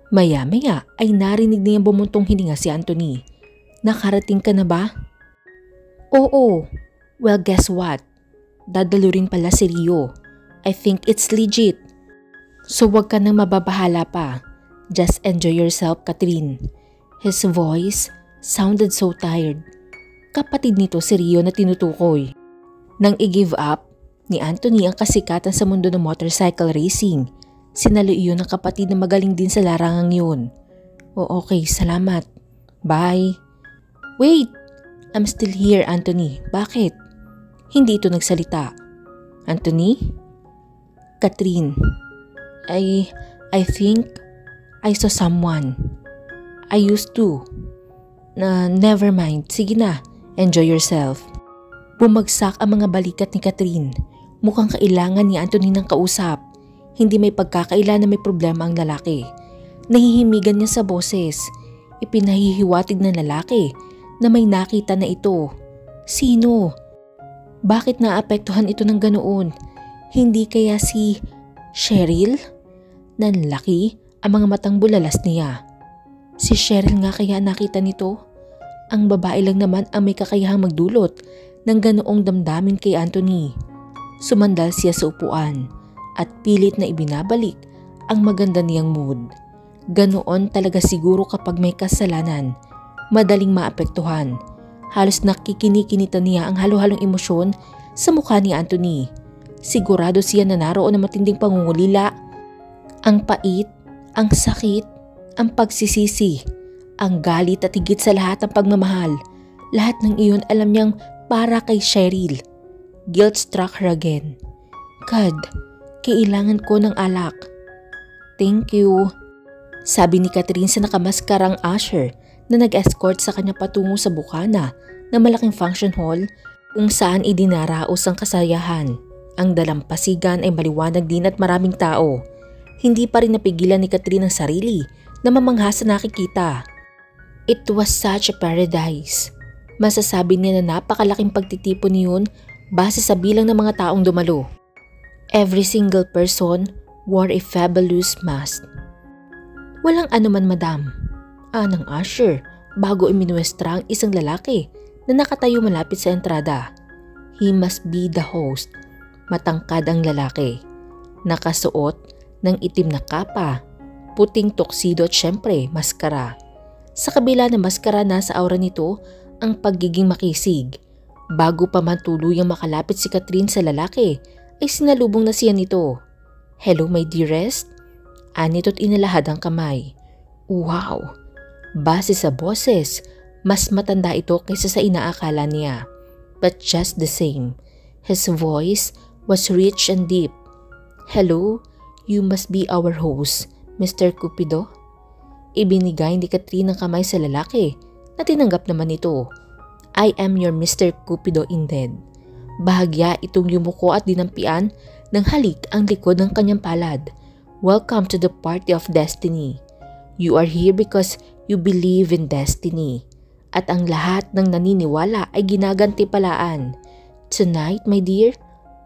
Maya-maya ay narinig niyang bumuntong hininga si Anthony. Nakarating ka na ba? Oo. Well, guess what? Dadalo rin pala si Rio. I think it's legit. So wag ka nang mababahala pa. Just enjoy yourself, Catherine. His voice sounded so tired. Kapatid nito si Rio na tinutukoy. Nang i-give up ni Anthony ang kasikatan sa mundo ng motorcycle racing, sinalo iyon ng kapatid na magaling din sa larangang yun. O okay, salamat. Bye. Wait! I'm still here, Anthony. Bakit? Hindi ito nagsalita. Anthony? Catherine. I think I saw someone. I used to. Never mind. Sige na. Enjoy yourself. Bumagsak ang mga balikat ni Catherine. Mukhang kailangan ni Anthony ng kausap. Hindi may pagkakaila na may problema ang lalaki. Nahihimigan niya sa boses. Ipinahihiwatig ng lalaki na may nakita na ito. Sino? Bakit naapektuhan ito ng ganoon? Hindi kaya si Cheryl? Nanlaki ang mga matang bulalas niya. Si Cheryl nga kaya nakita nito? Ang babae lang naman ang may kakayahang magdulot ng ganoong damdamin kay Anthony. Sumandal siya sa upuan at pilit na ibinabalik ang maganda niyang mood. Ganoon talaga siguro kapag may kasalanan, madaling maapektuhan. Halos nakikinikinita niya ang halo-halong emosyon sa mukha ni Anthony. Sigurado siya na naroon ng matinding pangungulila. Ang pait, ang sakit, ang pagsisisi, ang galit at higit sa lahat ang pagmamahal. Lahat ng iyon alam niyang para kay Cheryl. Guilt struck her again. God, kailangan ko ng alak. Thank you. Sabi ni Catherine sa nakamaskarang usher na nag-escort sa kanya patungo sa bukana na malaking function hall kung saan idinaraos ang kasayahan. Ang dalampasigan ay maliwanag din at maraming tao. Hindi pa rin napigilan ni Catherine ang sarili na mamangha sa nakikita. It was such a paradise. Masasabi niya na napakalaking pagtitipon niyon base sa bilang ng mga taong dumalo. Every single person wore a fabulous mask. Walang anuman, madam. Anang usher bago iminuestra ang isang lalaki na nakatayo malapit sa entrada. He must be the host. Matangkad ang lalaki. Nakasuot ng itim na kapa, puting tuxedo at syempre maskara. Sa kabila ng maskara, nasa aura nito ang pagiging makisig. Bago pa man tuluyang makalapit si Catherine sa lalaki, ay sinalubong na siya nito. Hello my dearest? Anito't inalahad ang kamay. Wow! Base sa boses, mas matanda ito kaysa sa inaakala niya. But just the same, his voice was rich and deep. Hello, you must be our host, Mr. Cupido? Ibinigay ni Catherine ang kamay sa lalaki na tinanggap naman ito. I am your Mr. Cupido indeed. Bahagya itong yumuko at dinampian ng halik ang likod ng kanyang palad. Welcome to the party of destiny. You are here because you believe in destiny. At ang lahat ng naniniwala ay ginagantipalaan. Tonight, my dear,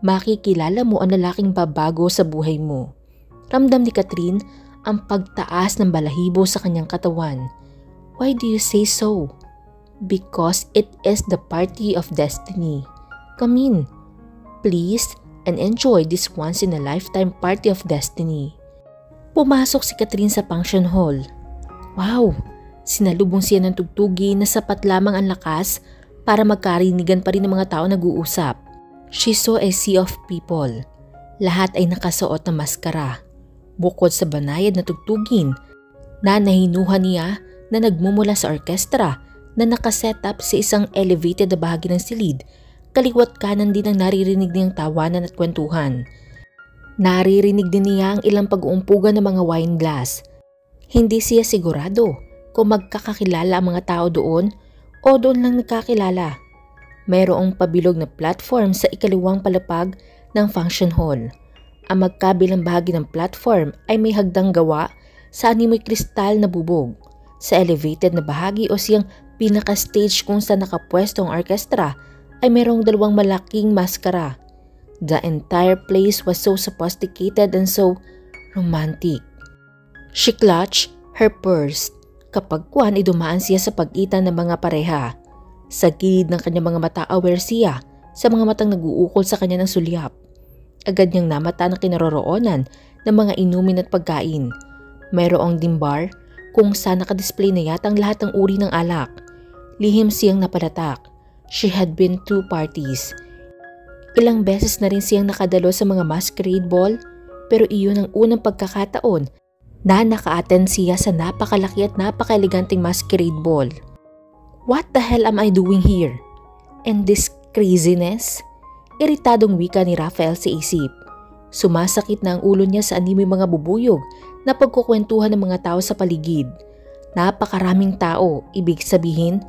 makikilala mo ang lalaking babago sa buhay mo. Ramdam ni Catherine ang pagtaas ng balahibo sa kanyang katawan. Why do you say so? Because it is the party of destiny. Come in, please, and enjoy this once-in-a-lifetime party of destiny. Pumasok si Catherine sa function hall. Wow! Sinalubong siya ng tugtugi na sapat lamang ang lakas para magkarinigan pa rin ng mga tao nag-uusap. She saw a sea of people. Lahat ay nakasuot ng maskara. Bukod sa banayad na tugtugin na nahinuha niya na nagmumula sa orkestra na nakaset up sa isang elevated na bahagi ng silid, kaliwat kanan din ang naririnig niyang tawanan at kwentuhan. Naririnig din niya ang ilang pag-uumpugan ng mga wine glass. Hindi siya sigurado kung magkakakilala ang mga tao doon o doon lang nagkakilala. Mayroong pabilog na platform sa ikaliwang palapag ng function hall. Ang magkabilang bahagi ng platform ay may hagdang gawa sa animoy kristal na bubog. Sa elevated na bahagi o siyang pinaka-stage kung saan nakapwesto ang orkestra ay mayroong dalawang malaking maskara. The entire place was so sophisticated and so romantic. She clutched her purse. Kapag kuwan ay dumaan siya sa pagitan ng mga pareha. Sa gilid ng kanyang mga mata aware siya sa mga matang nag-uukol sa kanya ng sulyap. Agad niyang namata ng kinaroroonan ng mga inumin at pagkain. Mayroong dim bar kung saan nakadisplay na yata ang lahat ng uri ng alak. Lihim siyang napalatak. She had been to parties. Ilang beses na rin siyang nakadalo sa mga masquerade ball pero iyon ang unang pagkakataon na naka-attend siya sa napakalaki at napaka-eleganteng masquerade ball. What the hell am I doing here? And this craziness? Iritadong wika ni Rafael sa isip. Sumasakit na ang ulo niya sa animoy mga bubuyog na pagkukwentuhan ng mga tao sa paligid. Napakaraming tao, ibig sabihin,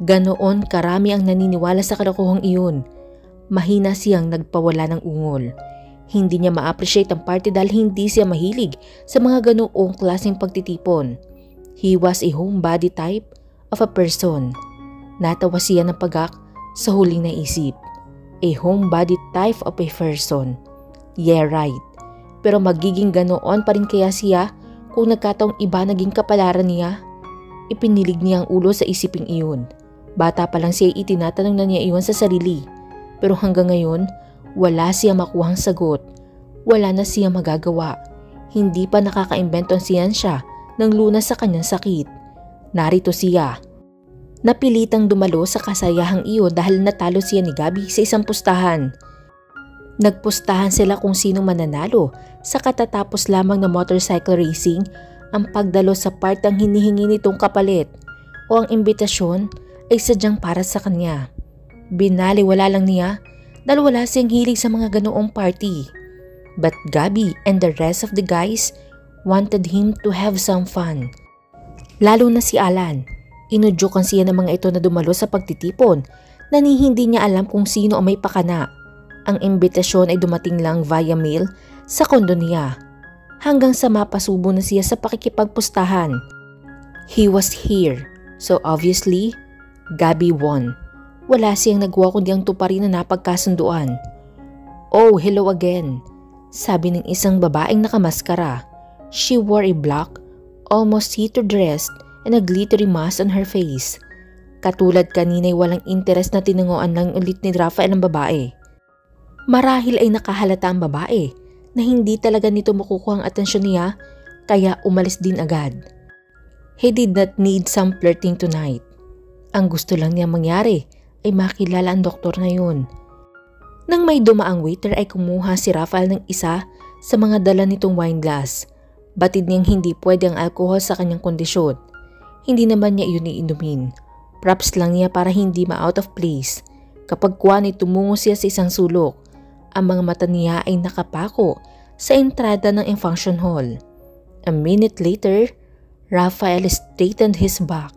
ganoon karami ang naniniwala sa kalokohang iyon. Mahina siyang nagpawala ng ungol. Hindi niya ma-appreciate ang party dahil hindi siya mahilig sa mga ganoong klaseng pagtitipon. He was a homebody type of a person. Natawa siya ng pagak sa huling naisip. A homebody type of a person. Yeah, right. Pero magiging ganoon pa rin kaya siya kung nagkataong iba naging kapalaran niya? Ipinilig niya ang ulo sa isiping iyon. Bata pa lang siya itinatanong na niya iyon sa sarili. Pero hanggang ngayon, wala siya makuhang sagot. Wala na siya magagawa. Hindi pa nakakaimbento ang siyensya ng lunas sa kanyang sakit. Narito siya. Napilitang dumalo sa kasayahang iyon dahil natalo siya ni Gabby sa isang pustahan. Nagpustahan sila kung sinong mananalo sa katatapos lamang na motorcycle racing. Ang pagdalo sa part ang hinihingi nitong kapalit o ang imbitasyon ay sadyang para sa kanya. Binaliwala lang niya dahil wala siyang hilig sa mga ganoong party. But Gabby and the rest of the guys wanted him to have some fun. Lalo na si Alan. Inudyukan siya ng mga ito na dumalo sa pagtitipon na hindi niya alam kung sino ang may pakana. Ang imbitasyon ay dumating lang via mail sa kondo niya. Hanggang sa mapasubo na siya sa pakikipagpustahan. He was here. So obviously, Gabby won. Wala siyang nagawa kundi ang tuparin na napagkasunduan. Oh, hello again, sabi ng isang babaeng nakamaskara. She wore a black, almost see-through dress and a glittery mask on her face. Katulad kanina'y walang interes na tinanguan lang ulit ni Rafael ang babae. Marahil ay nakahalata ang babae na hindi talaga nito makukuha ang atensyon niya kaya umalis din agad. He did not need some flirting tonight. Ang gusto lang niya mangyari ay makilala ang doktor na yun. Nang may dumaang waiter ay kumuha si Rafael ng isa sa mga dala nitong wine glass. Batid niyang hindi pwede ang alcohol sa kanyang kondisyon. Hindi naman niya iyon iinumin. Props lang niya para hindi ma-out of place. Kapag kuwan ay tumungo siya sa isang sulok, ang mga mata niya ay nakapako sa entrada ng function hall. A minute later, Rafael straightened his back.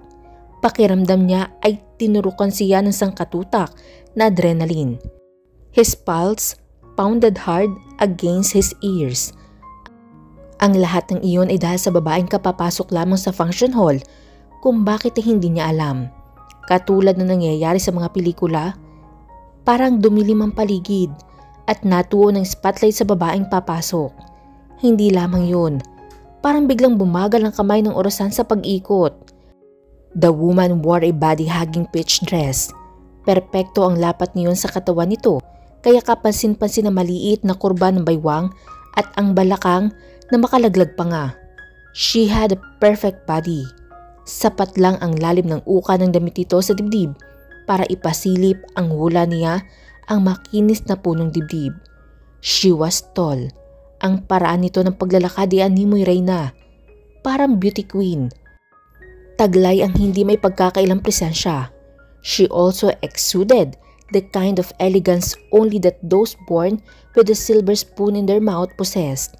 Pakiramdam niya ay tinurukan siya ng sangkatutak na adrenaline. His pulse pounded hard against his ears. Ang lahat ng iyon ay dahil sa babaeng kapapasok lamang sa function hall kung bakit ay hindi niya alam. Katulad na nangyayari sa mga pelikula, parang dumilim ang paligid at natuo ng spotlight sa babaeng papasok. Hindi lamang yun, parang biglang bumagal ang kamay ng orasan sa pag-ikot. The woman wore a body-hugging peach dress. Perpekto ang lapat niyon sa katawan nito, kaya kapansin-pansin na maliit na kurba ng baywang at ang balakang na makalaglag pa nga. She had a perfect body. Sapat lang ang lalim ng uka ng damit nito sa dibdib para ipasilip ang hula niya ang makinis na punong dibdib. She was tall. Ang paraan nito ng paglalakad ay animoy reyna. Parang beauty queen. Taglay ang hindi may pagkakailang presensya. She also exuded the kind of elegance only that those born with a silver spoon in their mouth possessed.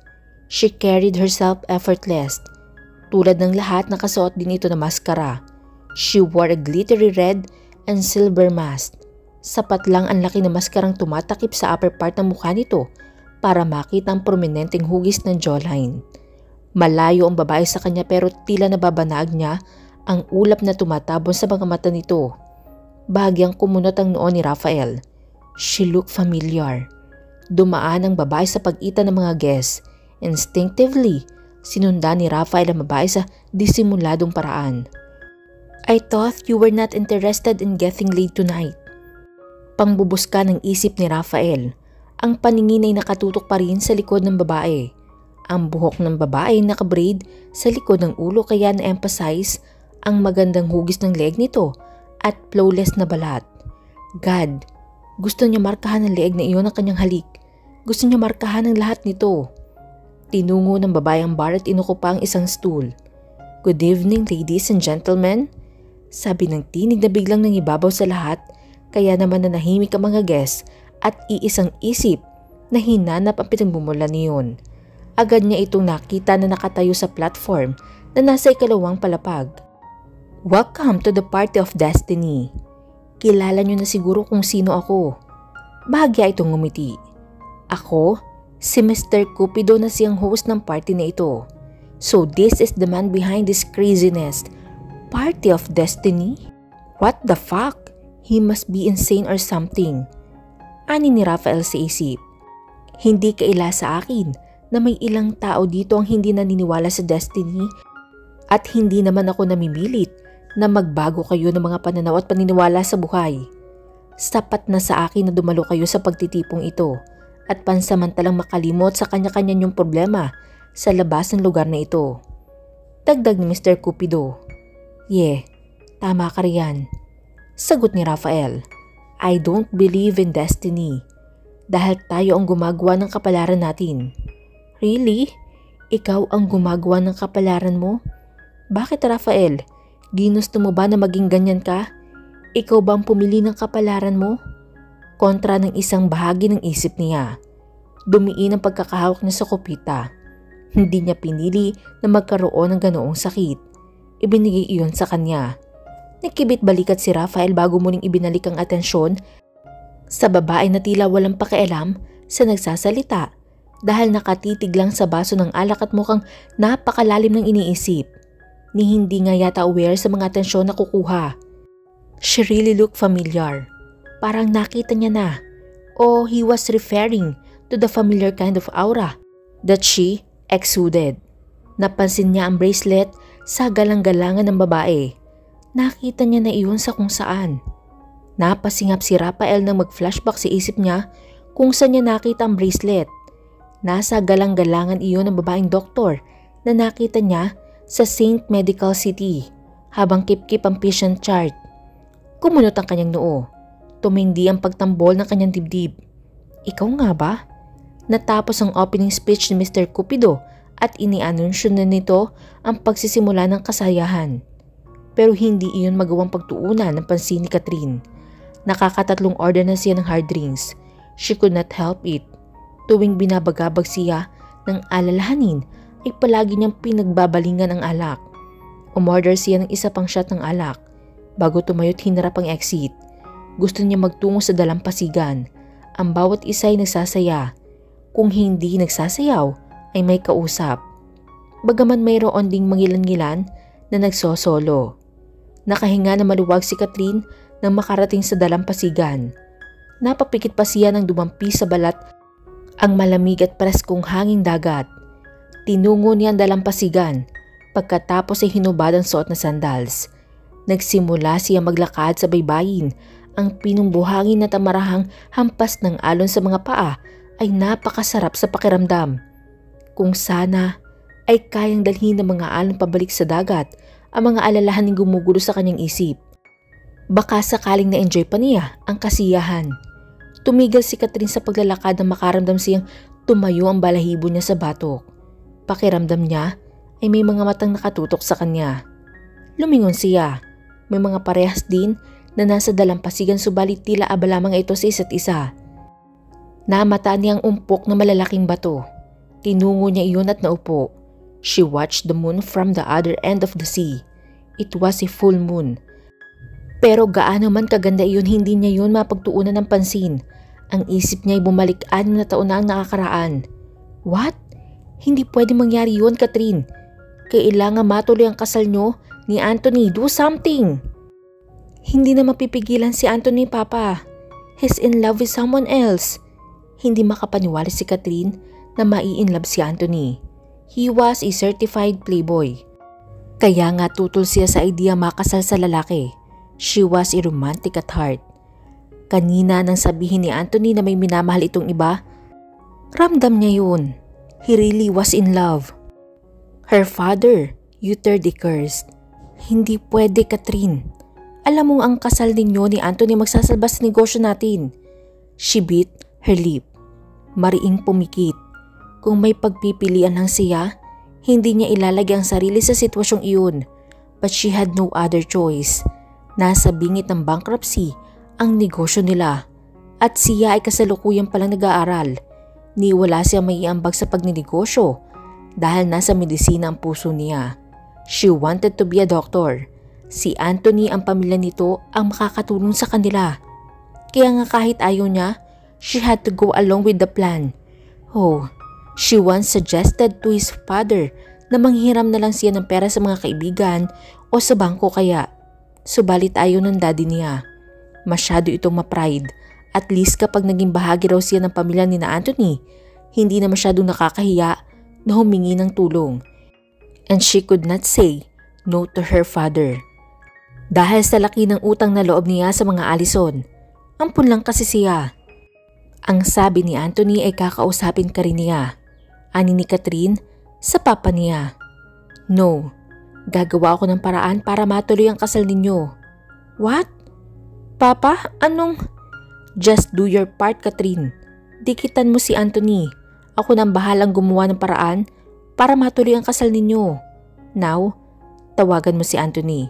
She carried herself effortless. Tulad ng lahat, nakasuot din ito na maskara. She wore a glittery red and silver mask. Sapat lang ang laki na maskarang tumatakip sa upper part ng mukha nito para makita ang prominenteng hugis ng jawline. Malayo ang babae sa kanya pero tila nababanag niya ang ulap na tumatabon sa mga mata nito. Bahagyang kumunot ang noo ni Rafael. She looked familiar. Dumaan ang babae sa pagitan ng mga guests. Instinctively, sinundan ni Rafael ang babae sa disimuladong paraan. I thought you were not interested in getting laid tonight. Pangbubuska ng isip ni Rafael. Ang paningin ay nakatutok pa rin sa likod ng babae. Ang buhok ng babae nakabraid sa likod ng ulo kaya na-emphasize ang magandang hugis ng leg nito at flawless na balat. God, gusto niya markahan ang leeg na iyon ng kanyang halik. Gusto niya markahan ang lahat nito. Tinungo ng babae ang bar at inuko pa ang isang stool. Good evening, ladies and gentlemen. Sabi ng tinig na biglang nangibabaw sa lahat, kaya naman nanahimik ang mga guests at iisang isip na hinanap ang pinagmumulan niyon. Agad niya itong nakita na nakatayo sa platform na nasa ikalawang palapag. Welcome to the party of destiny. Kilala niyo na siguro kung sino ako. Bahagya itong ngumiti. Ako, si Mr. Cupido na siyang host ng party na ito. So this is the man behind this craziness. Party of destiny? What the fuck? He must be insane or something. Ani ni Rafael sa isip. Hindi kaila sa akin na may ilang tao dito ang hindi naniniwala sa destiny at hindi naman ako namimilit na magbago kayo ng mga pananaw at paniniwala sa buhay. Sapat na sa akin na dumalo kayo sa pagtitipong ito at pansamantalang makalimot sa kanya-kanya niyong problema sa labas ng lugar na ito. Dagdag ni Mr. Cupido. Yeah, tama ka riyan. Sagot ni Rafael. I don't believe in destiny dahil tayo ang gumagawa ng kapalaran natin. Really? Ikaw ang gumagawa ng kapalaran mo? Bakit, Rafael? Ginusto mo ba na maging ganyan ka? Ikaw ba ang pumili ng kapalaran mo? Kontra ng isang bahagi ng isip niya. Dumiin ang pagkakahawak niya sa kopita. Hindi niya pinili na magkaroon ng ganoong sakit. Ibinigay iyon sa kanya. Nakibit balikat si Rafael bago muling ibinalik ang atensyon sa babae na tila walang pakialam sa nagsasalita dahil nakatitig lang sa baso ng alak at mukhang napakalalim ng iniisip. Ni hindi nga yata aware sa mga atensyon na kukuha. She really looked familiar. Parang nakita niya na. O he was referring to the familiar kind of aura that she exuded. Napansin niya ang bracelet sa galang-galangan ng babae. Nakita niya na iyon sa kung saan. Napasingap si Rafael nang mag-flashback sa isip niya kung saan niya nakita ang bracelet. Nasa galang-galangan iyon ng babaeng doktor na nakita niya sa Saint Medical City habang kip-kip ang patient chart. Kumunot ang kanyang noo. Tumindi ang pagtambol ng kanyang dibdib. Ikaw nga ba? Natapos ang opening speech ni Mr. Cupido at inianunsyo na nito ang pagsisimula ng kasayahan. Pero hindi iyon magawang pagtuunan ng pansin ni Catherine. Nakakatatlong order na siya ng hard drinks. She could not help it. Tuwing binabagabag siya ng alalahanin ay palagi niyang pinagbabalingan ang alak. Umorder siya ng isa pang shot ng alak bago tumayo't hinarap ang exit. Gusto niya magtungo sa dalampasigan. Ang bawat isa ay nagsasaya. Kung hindi nagsasayaw ay may kausap. Bagaman mayroon ding mangilan-ngilan na nagsosolo. Nakahinga na maluwag si Catherine nang makarating sa dalampasigan. Napapikit pa siya nang dumampi sa balat ang malamig at preskong hanging dagat. Tinungo niya ang dalampasigan. Pagkatapos ay hinubad ang suot na sandals. Nagsimula siya maglakad sa baybayin. Ang pinumbuhangin na tamarahang hampas ng alon sa mga paa ay napakasarap sa pakiramdam. Kung sana ay kayang dalhin ng mga alon pabalik sa dagat ang mga alalahaning gumugulo sa kanyang isip. Baka sakaling na-enjoy pa niya ang kasiyahan. Tumigil si Catherine sa paglalakad nang makaramdam siyang tumayo ang balahibo niya sa batok. Pakiramdam niya ay may mga matang nakatutok sa kanya. Lumingon siya. May mga parehas din na nasa dalampasigan subalit tila aba lamang ito sa isa't isa. Namataan niya ang umpok na malalaking bato. Tinungo niya iyon at naupo. She watched the moon from the other end of the sea. It was a full moon. Pero gaano man kaganda iyon, hindi niya iyon mapagtuunan ng pansin. Ang isip niya ay bumalik 6 na taon na ang nakakaraan. What? Hindi pwede mangyari yun, Catherine. Kailangan matuloy ang kasal niyo ni Anthony. Do something! Hindi na mapipigilan si Anthony, Papa. He's in love with someone else. Hindi makapaniwala si Catherine na mai-inlove si Anthony. He was a certified playboy. Kaya nga tutol siya sa idea makasal sa lalaki. She was a romantic at heart. Kanina nang sabihin ni Anthony na may minamahal itong iba, ramdam niya yun. He really was in love. Her father uttered a curse. Hindi pwede, Catherine. Alam mong ang kasal ninyo ni Anthony magsasalba sa negosyo natin. She bit her lip. Mariing pumikit. Kung may pagpipilian lang siya, hindi niya ilalagay ang sarili sa sitwasyong iyon. But she had no other choice. Nasa bingit ng bankruptcy ang negosyo nila. At siya ay kasalukuyang palang nag-aaral. Niwala siya may iambag sa pagninegosyo dahil nasa medisina ang puso niya. She wanted to be a doctor. Si Anthony ang pamilya nito ang makakatulong sa kanila. Kaya nga kahit ayaw niya, she had to go along with the plan. Oh, she once suggested to his father na manghiram na lang siya ng pera sa mga kaibigan o sa bangko kaya. Subalit ayaw ng daddy niya. Masyado itong ma-pride. At least kapag naging bahagi raw siya ng pamilya ni na Anthony, hindi na masyadong nakakahiya na humingi ng tulong. And she could not say no to her father. Dahil sa laki ng utang na loob niya sa mga Allison, ampun lang kasi siya. Ang sabi ni Anthony ay kakausapin ka rin niya. Ani ni Catherine sa papa niya. No, gagawa ako ng paraan para matuloy ang kasal ninyo. What? Papa, anong? Just do your part, Catherine. Dikitan mo si Anthony. Ako nang bahalang gumawa ng paraan para matuloy ang kasal ninyo. Now, tawagan mo si Anthony.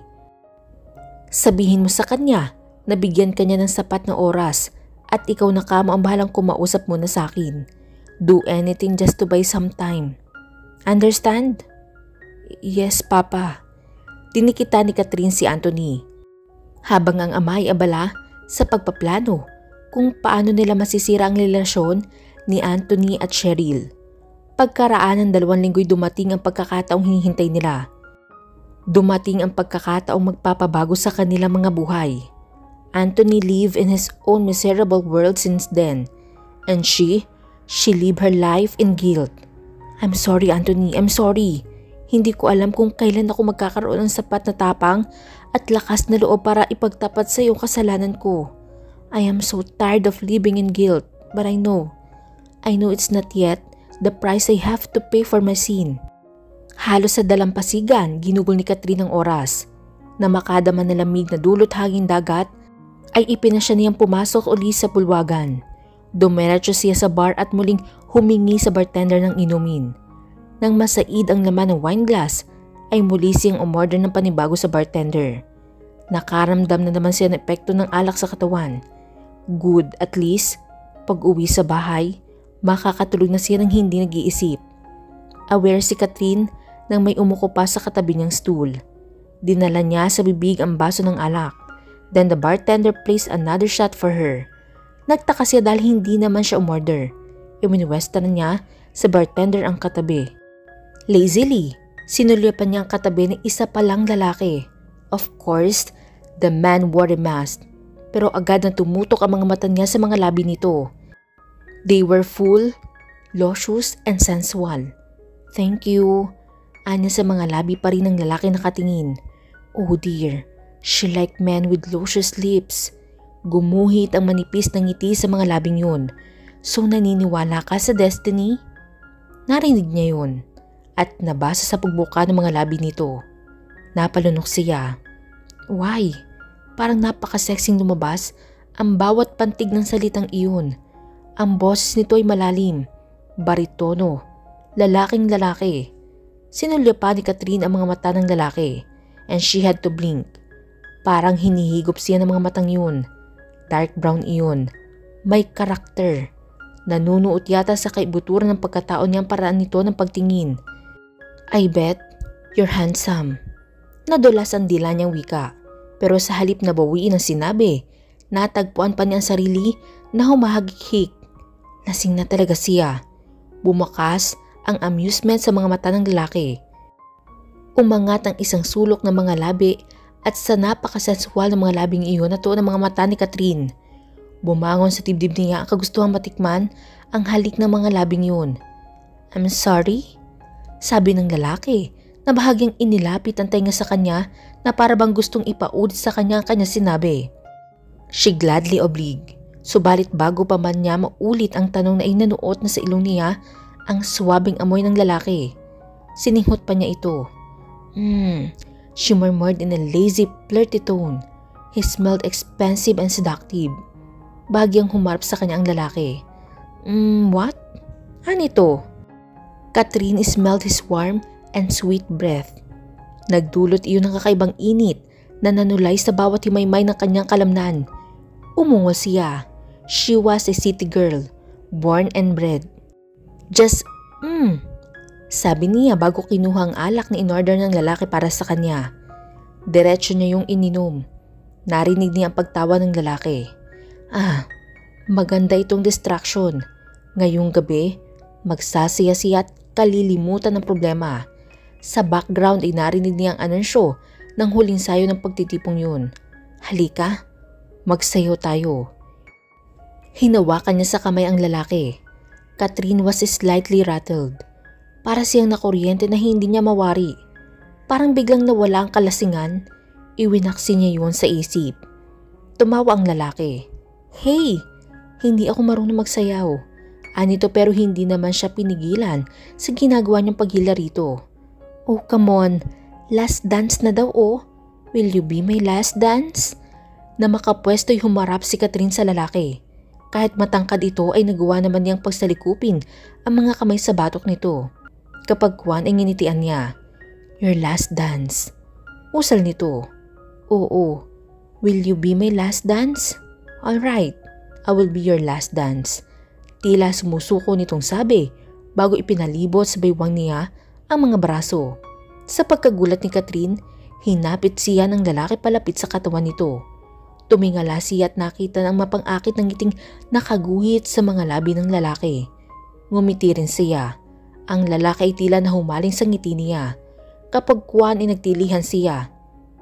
Sabihin mo sa kanya na bigyan ka niya ng sapat na oras at ikaw na kamo ang bahalang kumausap muna sa akin. Do anything just to buy some time. Understand? Yes, Papa. Dinikita ni Catherine si Anthony. Habang ang ama ay abala sa pagpaplano kung paano nila masisira ang relasyon ni Anthony at Cheryl. Pagkaraan ng 2 linggo'y dumating ang pagkakataong hinihintay nila. Dumating ang pagkakataong magpapabago sa kanilang mga buhay. Anthony lived in his own miserable world since then, and she lived her life in guilt. I'm sorry, Anthony, I'm sorry. Hindi ko alam kung kailan ako magkakaroon ng sapat na tapang at lakas na loob para ipagtapat sa iyong kasalanan ko. I am so tired of living in guilt, but I know it's not yet the price I have to pay for my sin. Halos sa dalampasigan, ginugol ni Catherine ang oras. Na makadama ng lamig na dulot hanging dagat, ay ipinasya niyang pumasok uli sa bulwagan. Dumiretso siya sa bar at muling humingi sa bartender ng inumin. Nang masaid ang laman ng wine glass, ay muli siyang umorder ng panibago sa bartender. Nakaramdam na naman siya ng epekto ng alak sa katawan. Good, at least, pag-uwi sa bahay, makakatulog na siya ng hindi nag-iisip. Aware si Catherine nang may umuko pa sa katabi niyang stool. Dinala niya sa bibig ang baso ng alak. Then the bartender placed another shot for her. Nagtaka siya dahil hindi naman siya umorder. Iminwesta na niya sa bartender ang katabi. Lazily, sinulyapan niya ang katabi ng isa palang lalaki. Of course, the man wore a mask. Pero agad na tumutok ang mga mata niya sa mga labi nito. They were full, luscious, and sensual. Thank you. Anya sa mga labi pa rin ng lalaki nakatingin. Oh dear, she liked men with luscious lips. Gumuhit ang manipis na ngiti sa mga labing yun. So naniniwala ka sa destiny? Narinig niya yun at nabasa sa pagbuka ng mga labi nito. Napalunok siya. Why? Parang napaka-sexing lumabas ang bawat pantig ng salitang iyon. Ang boses nito ay malalim, baritono, lalaking lalaki. Sinulya pa ni Catherine ang mga mata ng lalaki and she had to blink. Parang hinihigop siya ng mga matang yun. Dark brown iyon. May karakter. Nanunuot yata sa kaibuturan ng pagkatao niyang paraan nito ng pagtingin. I bet you're handsome. Nadulas ang dila niyang wika. Pero sa halip na bawiin ang sinabi, natagpuan pa niya ang sarili na humahagik. Lasing na talaga siya. Bumakas ang amusement sa mga mata ng lalaki. Umangat ang isang sulok ng mga labi at sa napakasensual ng mga labing iyon na tuon ang mga mata ni Catherine. Bumangon sa dibdib niya ang kagustuhang matikman ang halik ng mga labing yun. I'm sorry? Sabi ng lalaki na bahagyang inilapit ang tainga sa kanya na para bang gustong ipaulit sa kanya ang kanya sinabi. She gladly obliged. Subalit bago pa man niya maulit ang tanong na inanuot na sa ilong niya ang suwabing amoy ng lalaki. Sininghot pa niya ito. She murmured in a lazy, flirty tone. He smelled expensive and seductive. Bagyang humarap sa kanya ang lalaki. What? Ano ito? Catherine smelled his warm and sweet breath. Nagdulot iyon ng kakaibang init na nanulay sa bawat himaymay ng kanyang kalamnan. Umungol siya. She was a city girl, born and bred. Just, sabi niya bago kinuha ang alak na in-order ng lalaki para sa kanya. Diretso niya yung ininom. Narinig niya ang pagtawa ng lalaki. Maganda itong distraction. Ngayong gabi, magsasaya-siya at kalilimutan ng problema. Sa background ay narinig niya ang anunsyo ng huling sayo ng pagtitipong yun. Halika, magsayo tayo. Hinawakan niya sa kamay ang lalaki. Catherine was slightly rattled. Para siyang nakuryente na hindi niya mawari. Parang biglang nawala ang kalasingan, iwinaksi niya yun sa isip. Tumawa ang lalaki. Hey, hindi ako marunong magsayaw. Anito pero hindi naman siya pinigilan sa ginagawa niyang paghila rito. Oh come on, last dance na daw oh. Will you be my last dance? Na makapwesto'y humarap si Catherine sa lalaki. Kahit matangkad ito ay nagawa naman niyang pagsalikupin ang mga kamay sa batok nito. Kapag kuwan ay nginitian niya. Your last dance. Usal nito. Oo. Will you be my last dance? Alright, I will be your last dance. Tila sumusuko nitong sabi bago ipinalibot sa baywang niya ang mga braso. Sa pagkagulat ni Catherine, hinapit siya ng lalaki palapit sa katawan nito. Tumingala siya at nakita ng mapang-akit ng ngiting nakaguhit sa mga labi ng lalaki. Ngumiti rin siya. Ang lalaki ay tila na humaling sa ngiti niya. Kapag kuwan ay nagtilihan siya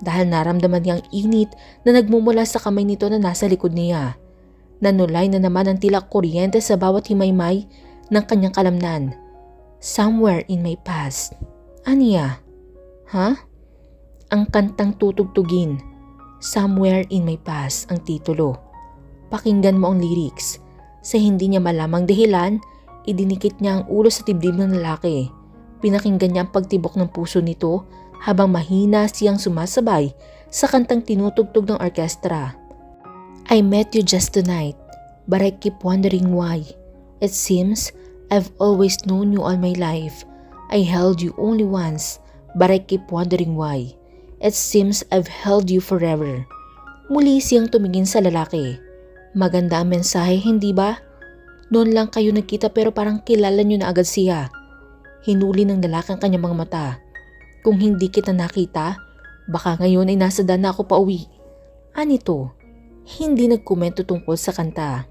dahil naramdaman niyang init na nagmumula sa kamay nito na nasa likod niya. Nanulay na naman ang tila kuryente sa bawat himaymay ng kanyang kalamnan. Somewhere in my past. Aniya? Ang kantang tutugtugin. Somewhere in my past ang titulo. Pakinggan mo ang lyrics. Sa hindi niya malamang dahilan, idinikit niya ang ulo sa dibdib ng lalaki. Pinakinggan niya ang pagtibok ng puso nito habang mahina siyang sumasabay sa kantang tinutugtog ng orkestra. I met you just tonight, but I keep wondering why. It seems I've always known you all my life. I held you only once, but I keep wondering why. It seems I've held you forever. Muli siyang tumingin sa lalaki. Maganda ang mensahe, hindi ba? Noon lang kayo nagkita pero parang kilala niyo na agad siya. Hinuli ng lalaki ang kanyang mga mata. Kung hindi kita nakita, baka ngayon ay nasa daan na ako pauwi. Anito? Hindi nagkomento tungkol sa kanta.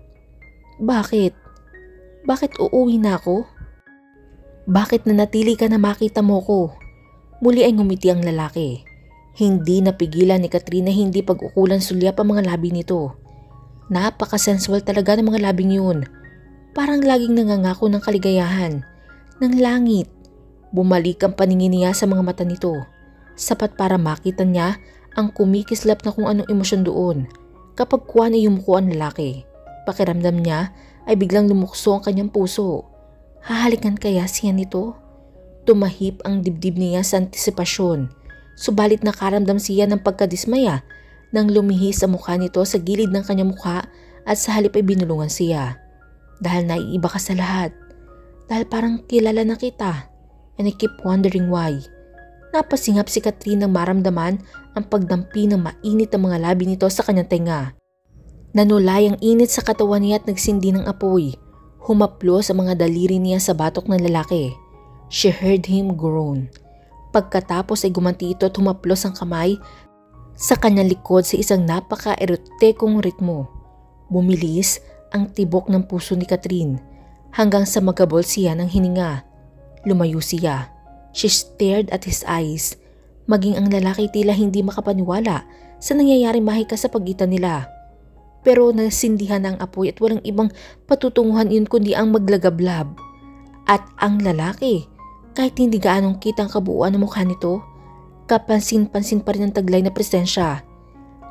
Bakit? Bakit uuwi na ako? Bakit nanatili ka na makita mo ko? Muli ay ngumiti ang lalaki. Hindi napigilan ni Katrina hindi pag-ukulan sulyap ang mga labi nito. Napakasensual talaga ng mga labing yun. Parang laging nangangako ng kaligayahan, ng langit. Bumalik ang paningin niya sa mga mata nito. Sapat para makita niya ang kumikislap na kung anong emosyon doon. Kapag kuwan ay yumuko ang lalaki, pakiramdam niya ay biglang lumukso ang kanyang puso. Hahalikan kaya siya nito? Tumahip ang dibdib niya sa antisipasyon. Subalit nakaramdam siya ng pagkadismaya nang lumihis ang mukha nito sa gilid ng kanyang mukha at sa halip ay binulungan siya. Dahil naiiba ka sa lahat. Dahil parang kilala na kita. And I keep wondering why. Napasingap si Catherine nang maramdaman ang pagdampi ng mainit na mga labi nito sa kanyang tenga. Nanulay ang init sa katawan niya at nagsindi ng apoy. Humaplos ang mga daliri niya sa batok ng lalaki. She heard him groan. Pagkatapos ay gumanti ito at humaplos ang kamay sa kanyang likod sa isang napaka-erotekong ritmo. Bumilis ang tibok ng puso ni Catherine hanggang sa magabol siya ng hininga. Lumayo siya. She stared at his eyes. Maging ang lalaki tila hindi makapaniwala sa nangyayaring mahika sa pagitan nila. Pero nasindihan ang apoy at walang ibang patutunguhan iyon kundi ang maglagablab. At ang lalaki, kahit hindi gaanong kita ang kabuuan ng mukha nito, kapansin-pansin pa rin ang taglay na presensya.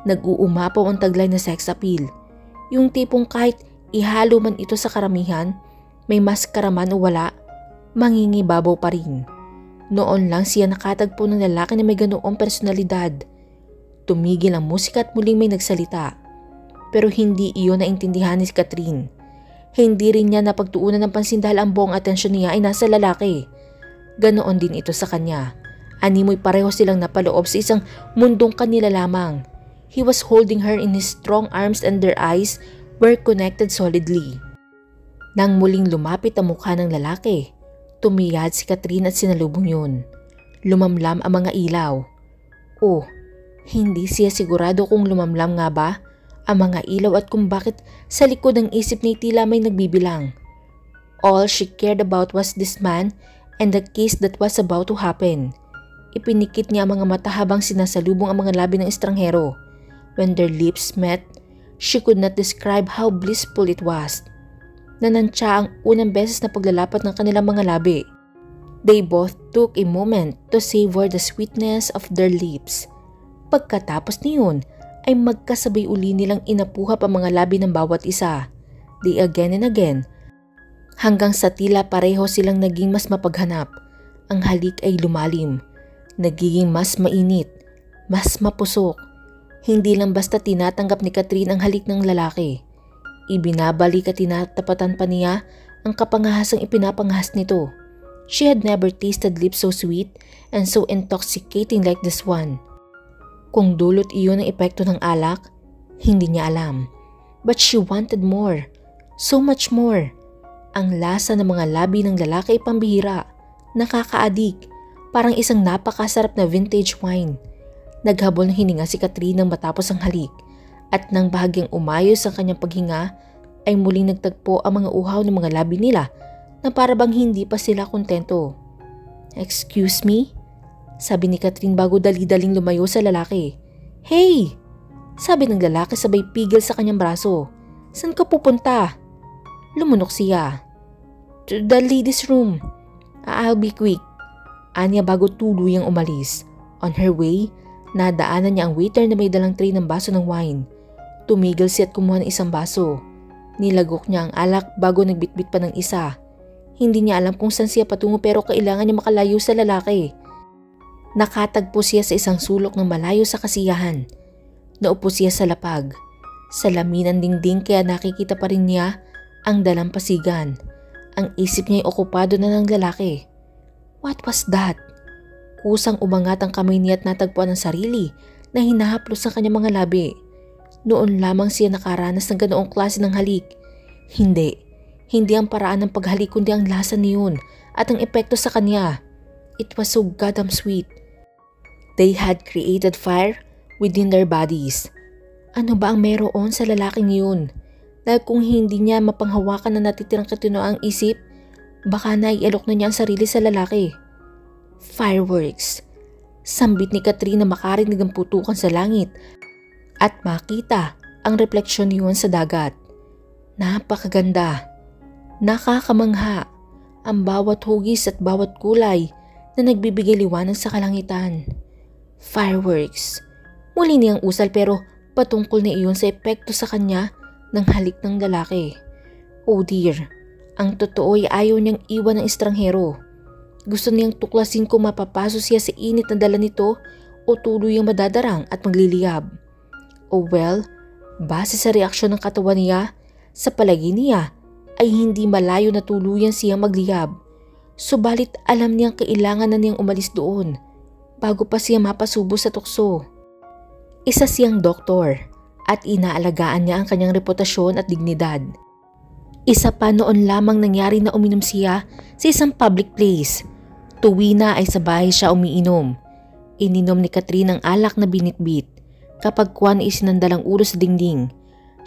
Nag-uumapaw ang taglay na sex appeal. Yung tipong kahit ihalo man ito sa karamihan, may maskara man o wala, mangingibabaw pa rin. Noon lang siya nakatagpo ng lalaki na may ganoong personalidad. Tumigil ang musika at muling may nagsalita. Pero hindi iyon naintindihan ni Catherine. Hindi rin niya napagtuunan ng pansin dahil ang buong atensyon niya ay nasa lalaki. Ganoon din ito sa kanya. Animoy pareho silang napaloob sa isang mundong kanila lamang. He was holding her in his strong arms and their eyes were connected solidly. Nang muling lumapit ang mukha ng lalaki, tumiyad si Catherine at sinalubong yun. Lumamlam ang mga ilaw. Oh, hindi siya sigurado kung lumamlam nga ba ang mga ilaw at kung bakit sa likod ng isip niya tila may nagbibilang. All she cared about was this man and the kiss that was about to happen. Ipinikit niya ang mga mata habang sinasalubong ang mga labi ng estranghero. When their lips met, she could not describe how blissful it was. Nanantya ang unang beses na paglalapat ng kanilang mga labi. They both took a moment to savor the sweetness of their lips. Pagkatapos niyon ay magkasabay uli nilang inapuhap ang mga labi ng bawat isa. They again and again, hanggang sa tila pareho silang naging mas mapaghanap. Ang halik ay lumalim, nagiging mas mainit, mas mapusok. Hindi lang basta tinatanggap ni Catherine ang halik ng lalaki. Ibinabalik at tinatapatan pa niya ang kapangahasang ipinapangahas nito. She had never tasted lips so sweet and so intoxicating like this one. Kung dulot iyon ang epekto ng alak, hindi niya alam. But she wanted more. So much more. Ang lasa ng mga labi ng lalaki ay pambihira. Nakakaadik. Parang isang napakasarap na vintage wine. Naghabol ng hininga si Catherine nang matapos ang halik. At nang bahagyang umayos ang kanyang paghinga, ay muling nagtagpo ang mga uhaw ng mga labi nila na para bang hindi pa sila kontento. "Excuse me?" sabi ni Catherine bago dali-daling lumayo sa lalaki. "Hey!" sabi ng lalaki sabay pigil sa kanyang braso. "Saan ka pupunta?" Lumunok siya. "To the ladies' room. I'll be quick." Anya bago tuluyang umalis. On her way, nadaanan niya ang waiter na may dalang tray ng baso ng wine. Tumigil siya at kumuha ng isang baso. Nilagok niya ang alak bago nagbitbit pa ng isa. Hindi niya alam kung saan siya patungo pero kailangan niya makalayo sa lalaki. Nakatagpo siya sa isang sulok ng malayo sa kasiyahan. Naupo siya sa lapag. Salamin ang dingding kaya nakikita pa rin niya ang dalampasigan. Ang isip niya ay okupado na ng lalaki. What was that? Kusang umangat ang kamay niya at natagpuan ang sarili na hinahaplos sa kanyang mga labi. Noon lamang siya nakaranas ng ganoong klase ng halik. Hindi ang paraan ng paghalik kundi ang lasa niyon at ang epekto sa kanya. It was so goddamn sweet. They had created fire within their bodies. Ano ba ang meron sa lalaking yun? Dahil kung hindi niya mapanghawakan na natitirang katinoang isip, baka naialok na niya ang sarili sa lalaki. Fireworks. Sambit ni Catherine na makarinig ng putukan sa langit at makita ang refleksyon niyon sa dagat. Napakaganda. Nakakamangha ang bawat hugis at bawat kulay na nagbibigay liwanag sa kalangitan. Fireworks. Muli niyang usal pero patungkol na iyon sa epekto sa kanya ng halik ng lalaki. Oh dear, ang totoo ay ayaw niyang iwan ng estranghero. Gusto niyang tuklasin kung mapapaso siya sa init na dala nito o tuluyang madadarang at magliliyab. Oh well, base sa reaksyon ng katawan niya, sa palagi niya ay hindi malayo na tuluyan siyang magliyab. Subalit alam niyang kailangan na niyang umalis doon. bago pa siya mapasubo sa tukso. Isa siyang doktor at inaalagaan niya ang kanyang reputasyon at dignidad. Isa pa noon lamang nangyari na uminom siya sa isang public place. Tuwi na ay sa bahay siya umiinom. Ininom ni Catherine ang alak na binitbit. Kapag kuwan ay isinandalang ulo sa dingding.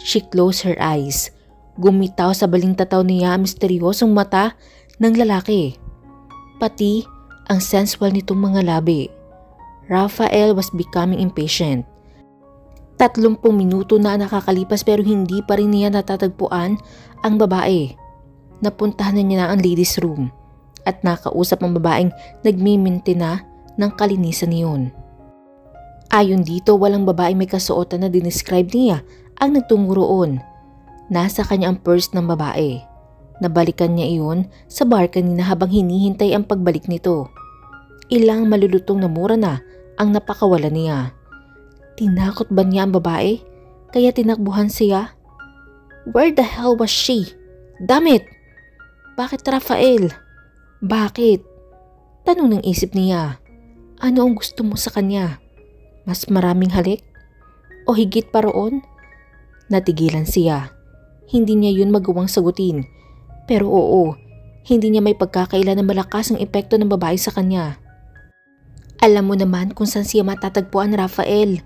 She closed her eyes. Gumitaw sa balintataw niya ang misteryosong mata ng lalaki. Pati ang sensual nitong mga labi. Rafael was becoming impatient. 30 minuto na nakakalipas pero hindi pa rin niya natatagpuan ang babae. Napuntahan na niya na ang ladies room at nakausap ang babaeng nagmiminti na ng kalinisan niyon. Ayon dito, walang babae may kasuotan na dinescribe niya ang nagtungo roon. Nasa kanya ang purse ng babae. Nabalikan niya iyon sa bar kanina habang hinihintay ang pagbalik nito. Ilang malulutong na mura na ang napakawalan niya. Tinakot ba niya ang babae? Kaya tinakbuhan siya? Where the hell was she? Damn it! Bakit Rafael? Bakit? Tanong ng isip niya. Ano ang gusto mo sa kanya? Mas maraming halik? O higit pa roon? Natigilan siya. Hindi niya yun magawang sagutin. Pero oo, hindi niya may pagkakailan na malakas ang epekto ng babae sa kanya. Alam mo naman kung saan siya matatagpuan, Rafael.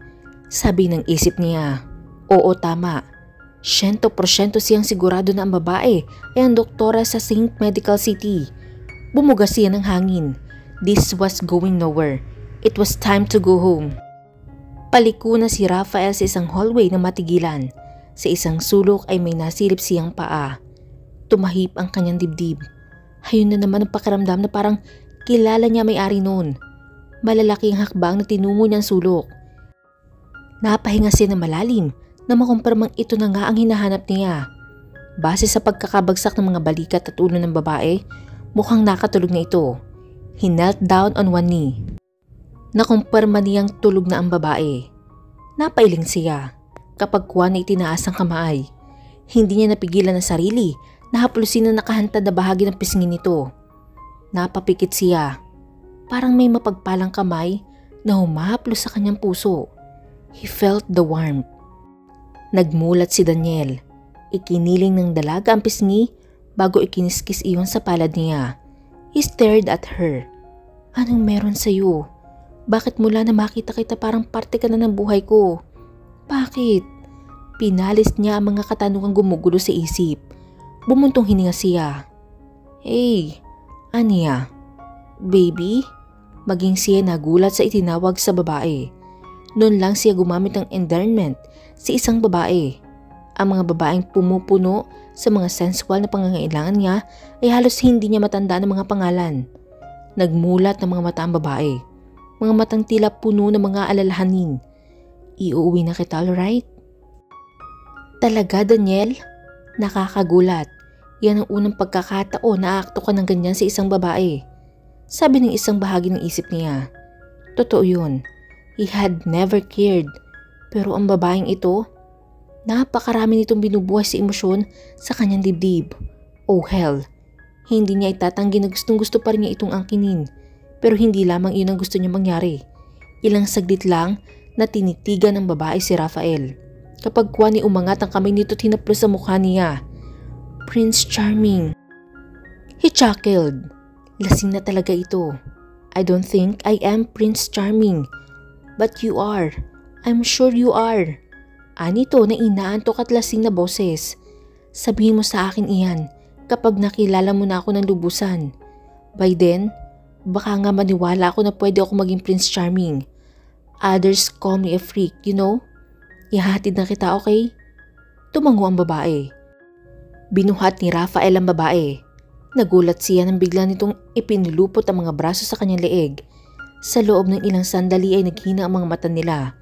Sabi ng isip niya. Oo, tama. 100% siyang sigurado na ang babae ay ang doktora sa St. Medical City. Bumuga siya ng hangin. This was going nowhere. It was time to go home. Paliko na si Rafael sa isang hallway na matigilan. Sa isang sulok ay may nasilip siyang paa. Tumahip ang kanyang dibdib. Hayun na naman ang pakiramdam na parang kilala niya may-ari noon. Malalaki ang hakbang na tinungo niyang sulok. Napahinga siya ng malalim na makumpirmang ito na nga ang hinahanap niya. Base sa pagkakabagsak ng mga balikat at ulo ng babae, mukhang nakatulog na ito. He knelt down on one knee. Nakumpirma niyang tulog na ang babae. Napailing siya. Kapag kuwan ay itinaas ang kamay. Hindi niya napigilan ang sarili na haplusin ang nakahantad na bahagi ng pisngin nito. Napapikit siya. Parang may mapagpalang kamay na humahaplos sa kanyang puso. He felt the warmth. Nagmulat si Daniel. Ikiniling ng dalaga ang pisngi bago ikiniskis iyon sa palad niya. He stared at her. Anong meron sa'yo? Bakit mula na makita kita parang parte ka na ng buhay ko? Bakit? Pinalis niya ang mga katanungang gumugulo sa isip. Bumuntong hininga siya. Hey, Anya? Baby? Maging siya nagulat sa itinawag sa babae. Noon lang siya gumamit ng endearment sa isang babae. Ang mga babaeng pumupuno sa mga sensual na pangangailangan niya ay halos hindi niya matandaan ang mga pangalan. Nagmulat ng mga mata ang babae. Mga matang tila puno ng mga alalahanin. Iuwi na kita, alright? Talaga, Daniel? Nakakagulat. Yan ang unang pagkakataon na aakto ka ng ganyan sa isang babae. Sabi ng isang bahagi ng isip niya. Totoo yun. He had never cared. Pero ang babaeng ito, napakarami nitong binubuhay sa emosyon sa kanyang dibdib. Oh hell. Hindi niya itatanggi na gustong gusto pa rin niya itong angkinin. Pero hindi lamang iyon ang gusto niya mangyari. Ilang saglit lang na tinitigan ng babae si Rafael. Kapag kuwan ni umangat ang kamay nito at hinaplos sa mukha niya. Prince Charming. He chuckled. Lasing na talaga ito. I don't think I am Prince Charming. But you are. I'm sure you are. Anito na inaantok at lasing na boses. Sabihin mo sa akin iyan kapag nakilala mo na ako ng lubusan. By then, baka nga maniwala ako na pwede ako maging Prince Charming. Others call me a freak, you know? Ihatid na kita, okay? Tumango ang babae. Binuhat ni Rafael ang babae. Nagulat siya nang bigla nitong ipinulupot ang mga braso sa kanyang leeg. Sa loob ng ilang sandali ay naghina ang mga mata nila.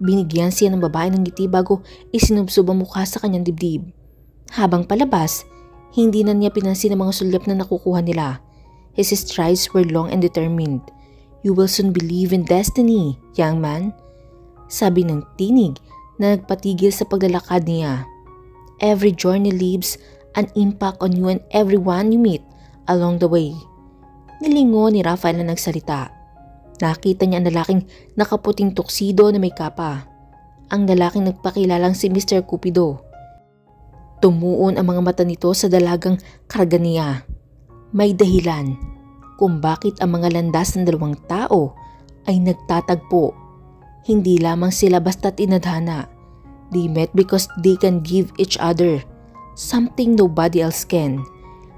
Binigyan siya ng babae ng ngiti bago isinubsob ang mukha sa kanyang dibdib. Habang palabas, hindi na niya pinansin ang mga sulyap na nakukuha nila. His strides were long and determined. You will soon believe in destiny, young man. Sabi ng tinig na nagpatigil sa paglalakad niya. Every journey leaves an impact on you and everyone you meet along the way. Nilingon ni Rafael na nagsalita. Nakita niya ang lalaking nakaputing tuksido na may kapa. Ang lalaking nagpakilalang si Mr. Cupido. Tumuon ang mga mata nito sa dalagang karga niya. May dahilan kung bakit ang mga landas ng dalawang tao ay nagtatagpo. Hindi lamang sila basta't inadhana. They met because they can give each other something nobody else can.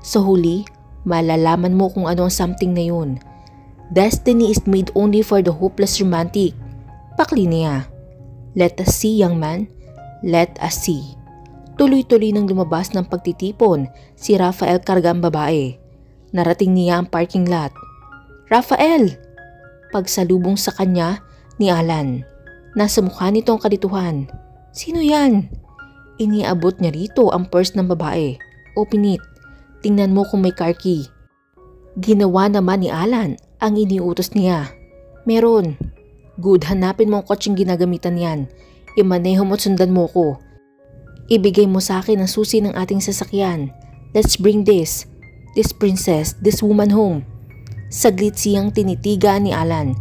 Sa huli, malalaman mo kung ano ang something na yun. Destiny is made only for the hopeless romantic. Pakli niya. Let us see, young man. Let us see. Tuloy-tuloy nang lumabas ng pagtitipon si Rafael kargang babae. Narating niya ang parking lot. Rafael! Pagsalubong sa kanya ni Alan. Nasa mukha nito ang kalituhan. Sino yan? Iniabot niya rito ang purse ng babae. Open it. Tingnan mo kung may car key. Ginawa naman ni Alan ang iniutos niya. Meron. Good, hanapin mo ang kotseng ginagamitan yan. Imaneho mo at sundan mo ko. Ibigay mo sa akin ang susi ng ating sasakyan. Let's bring this princess, this woman home. Saglit siyang tinitigaan ni Alan.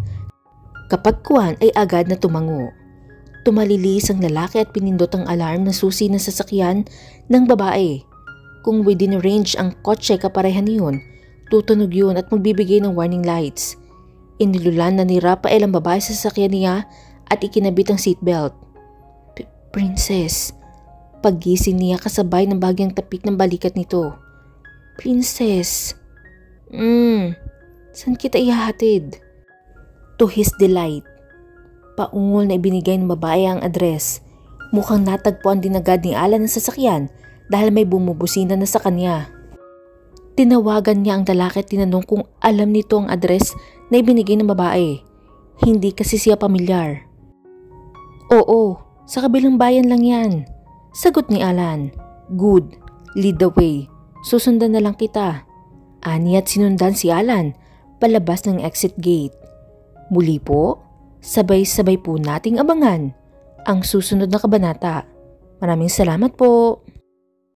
Kapagkuhan ay agad na tumango. Tumalilis ang lalaki at pinindot ang alarm na susi ng sasakyan ng babae. Kung within range ang kotse kaparehan niyon, tutunog yun at magbibigay ng warning lights. Inilulan na ni Rafael ang babae sa sasakyan niya at ikinabit ang seatbelt. Princess. Paggising niya kasabay ng bagyang tapik ng balikat nito. Princess. Saan kita ihahatid? To his delight. Paungol na ibinigay ng babae ang address. Mukhang natagpuan din agad ni Alan ang sasakyan dahil may bumubusina na sa kanya. Tinawagan niya ang lalaki at tinanong kung alam nito ang address na ibinigay ng babae. Hindi kasi siya pamilyar. Oo, sa kabilang bayan lang yan. Sagot ni Alan. Good, lead the way. Susundan na lang kita. Ani at sinundan si Alan palabas ng exit gate. Muli po, sabay-sabay po nating abangan ang susunod na kabanata. Maraming salamat po.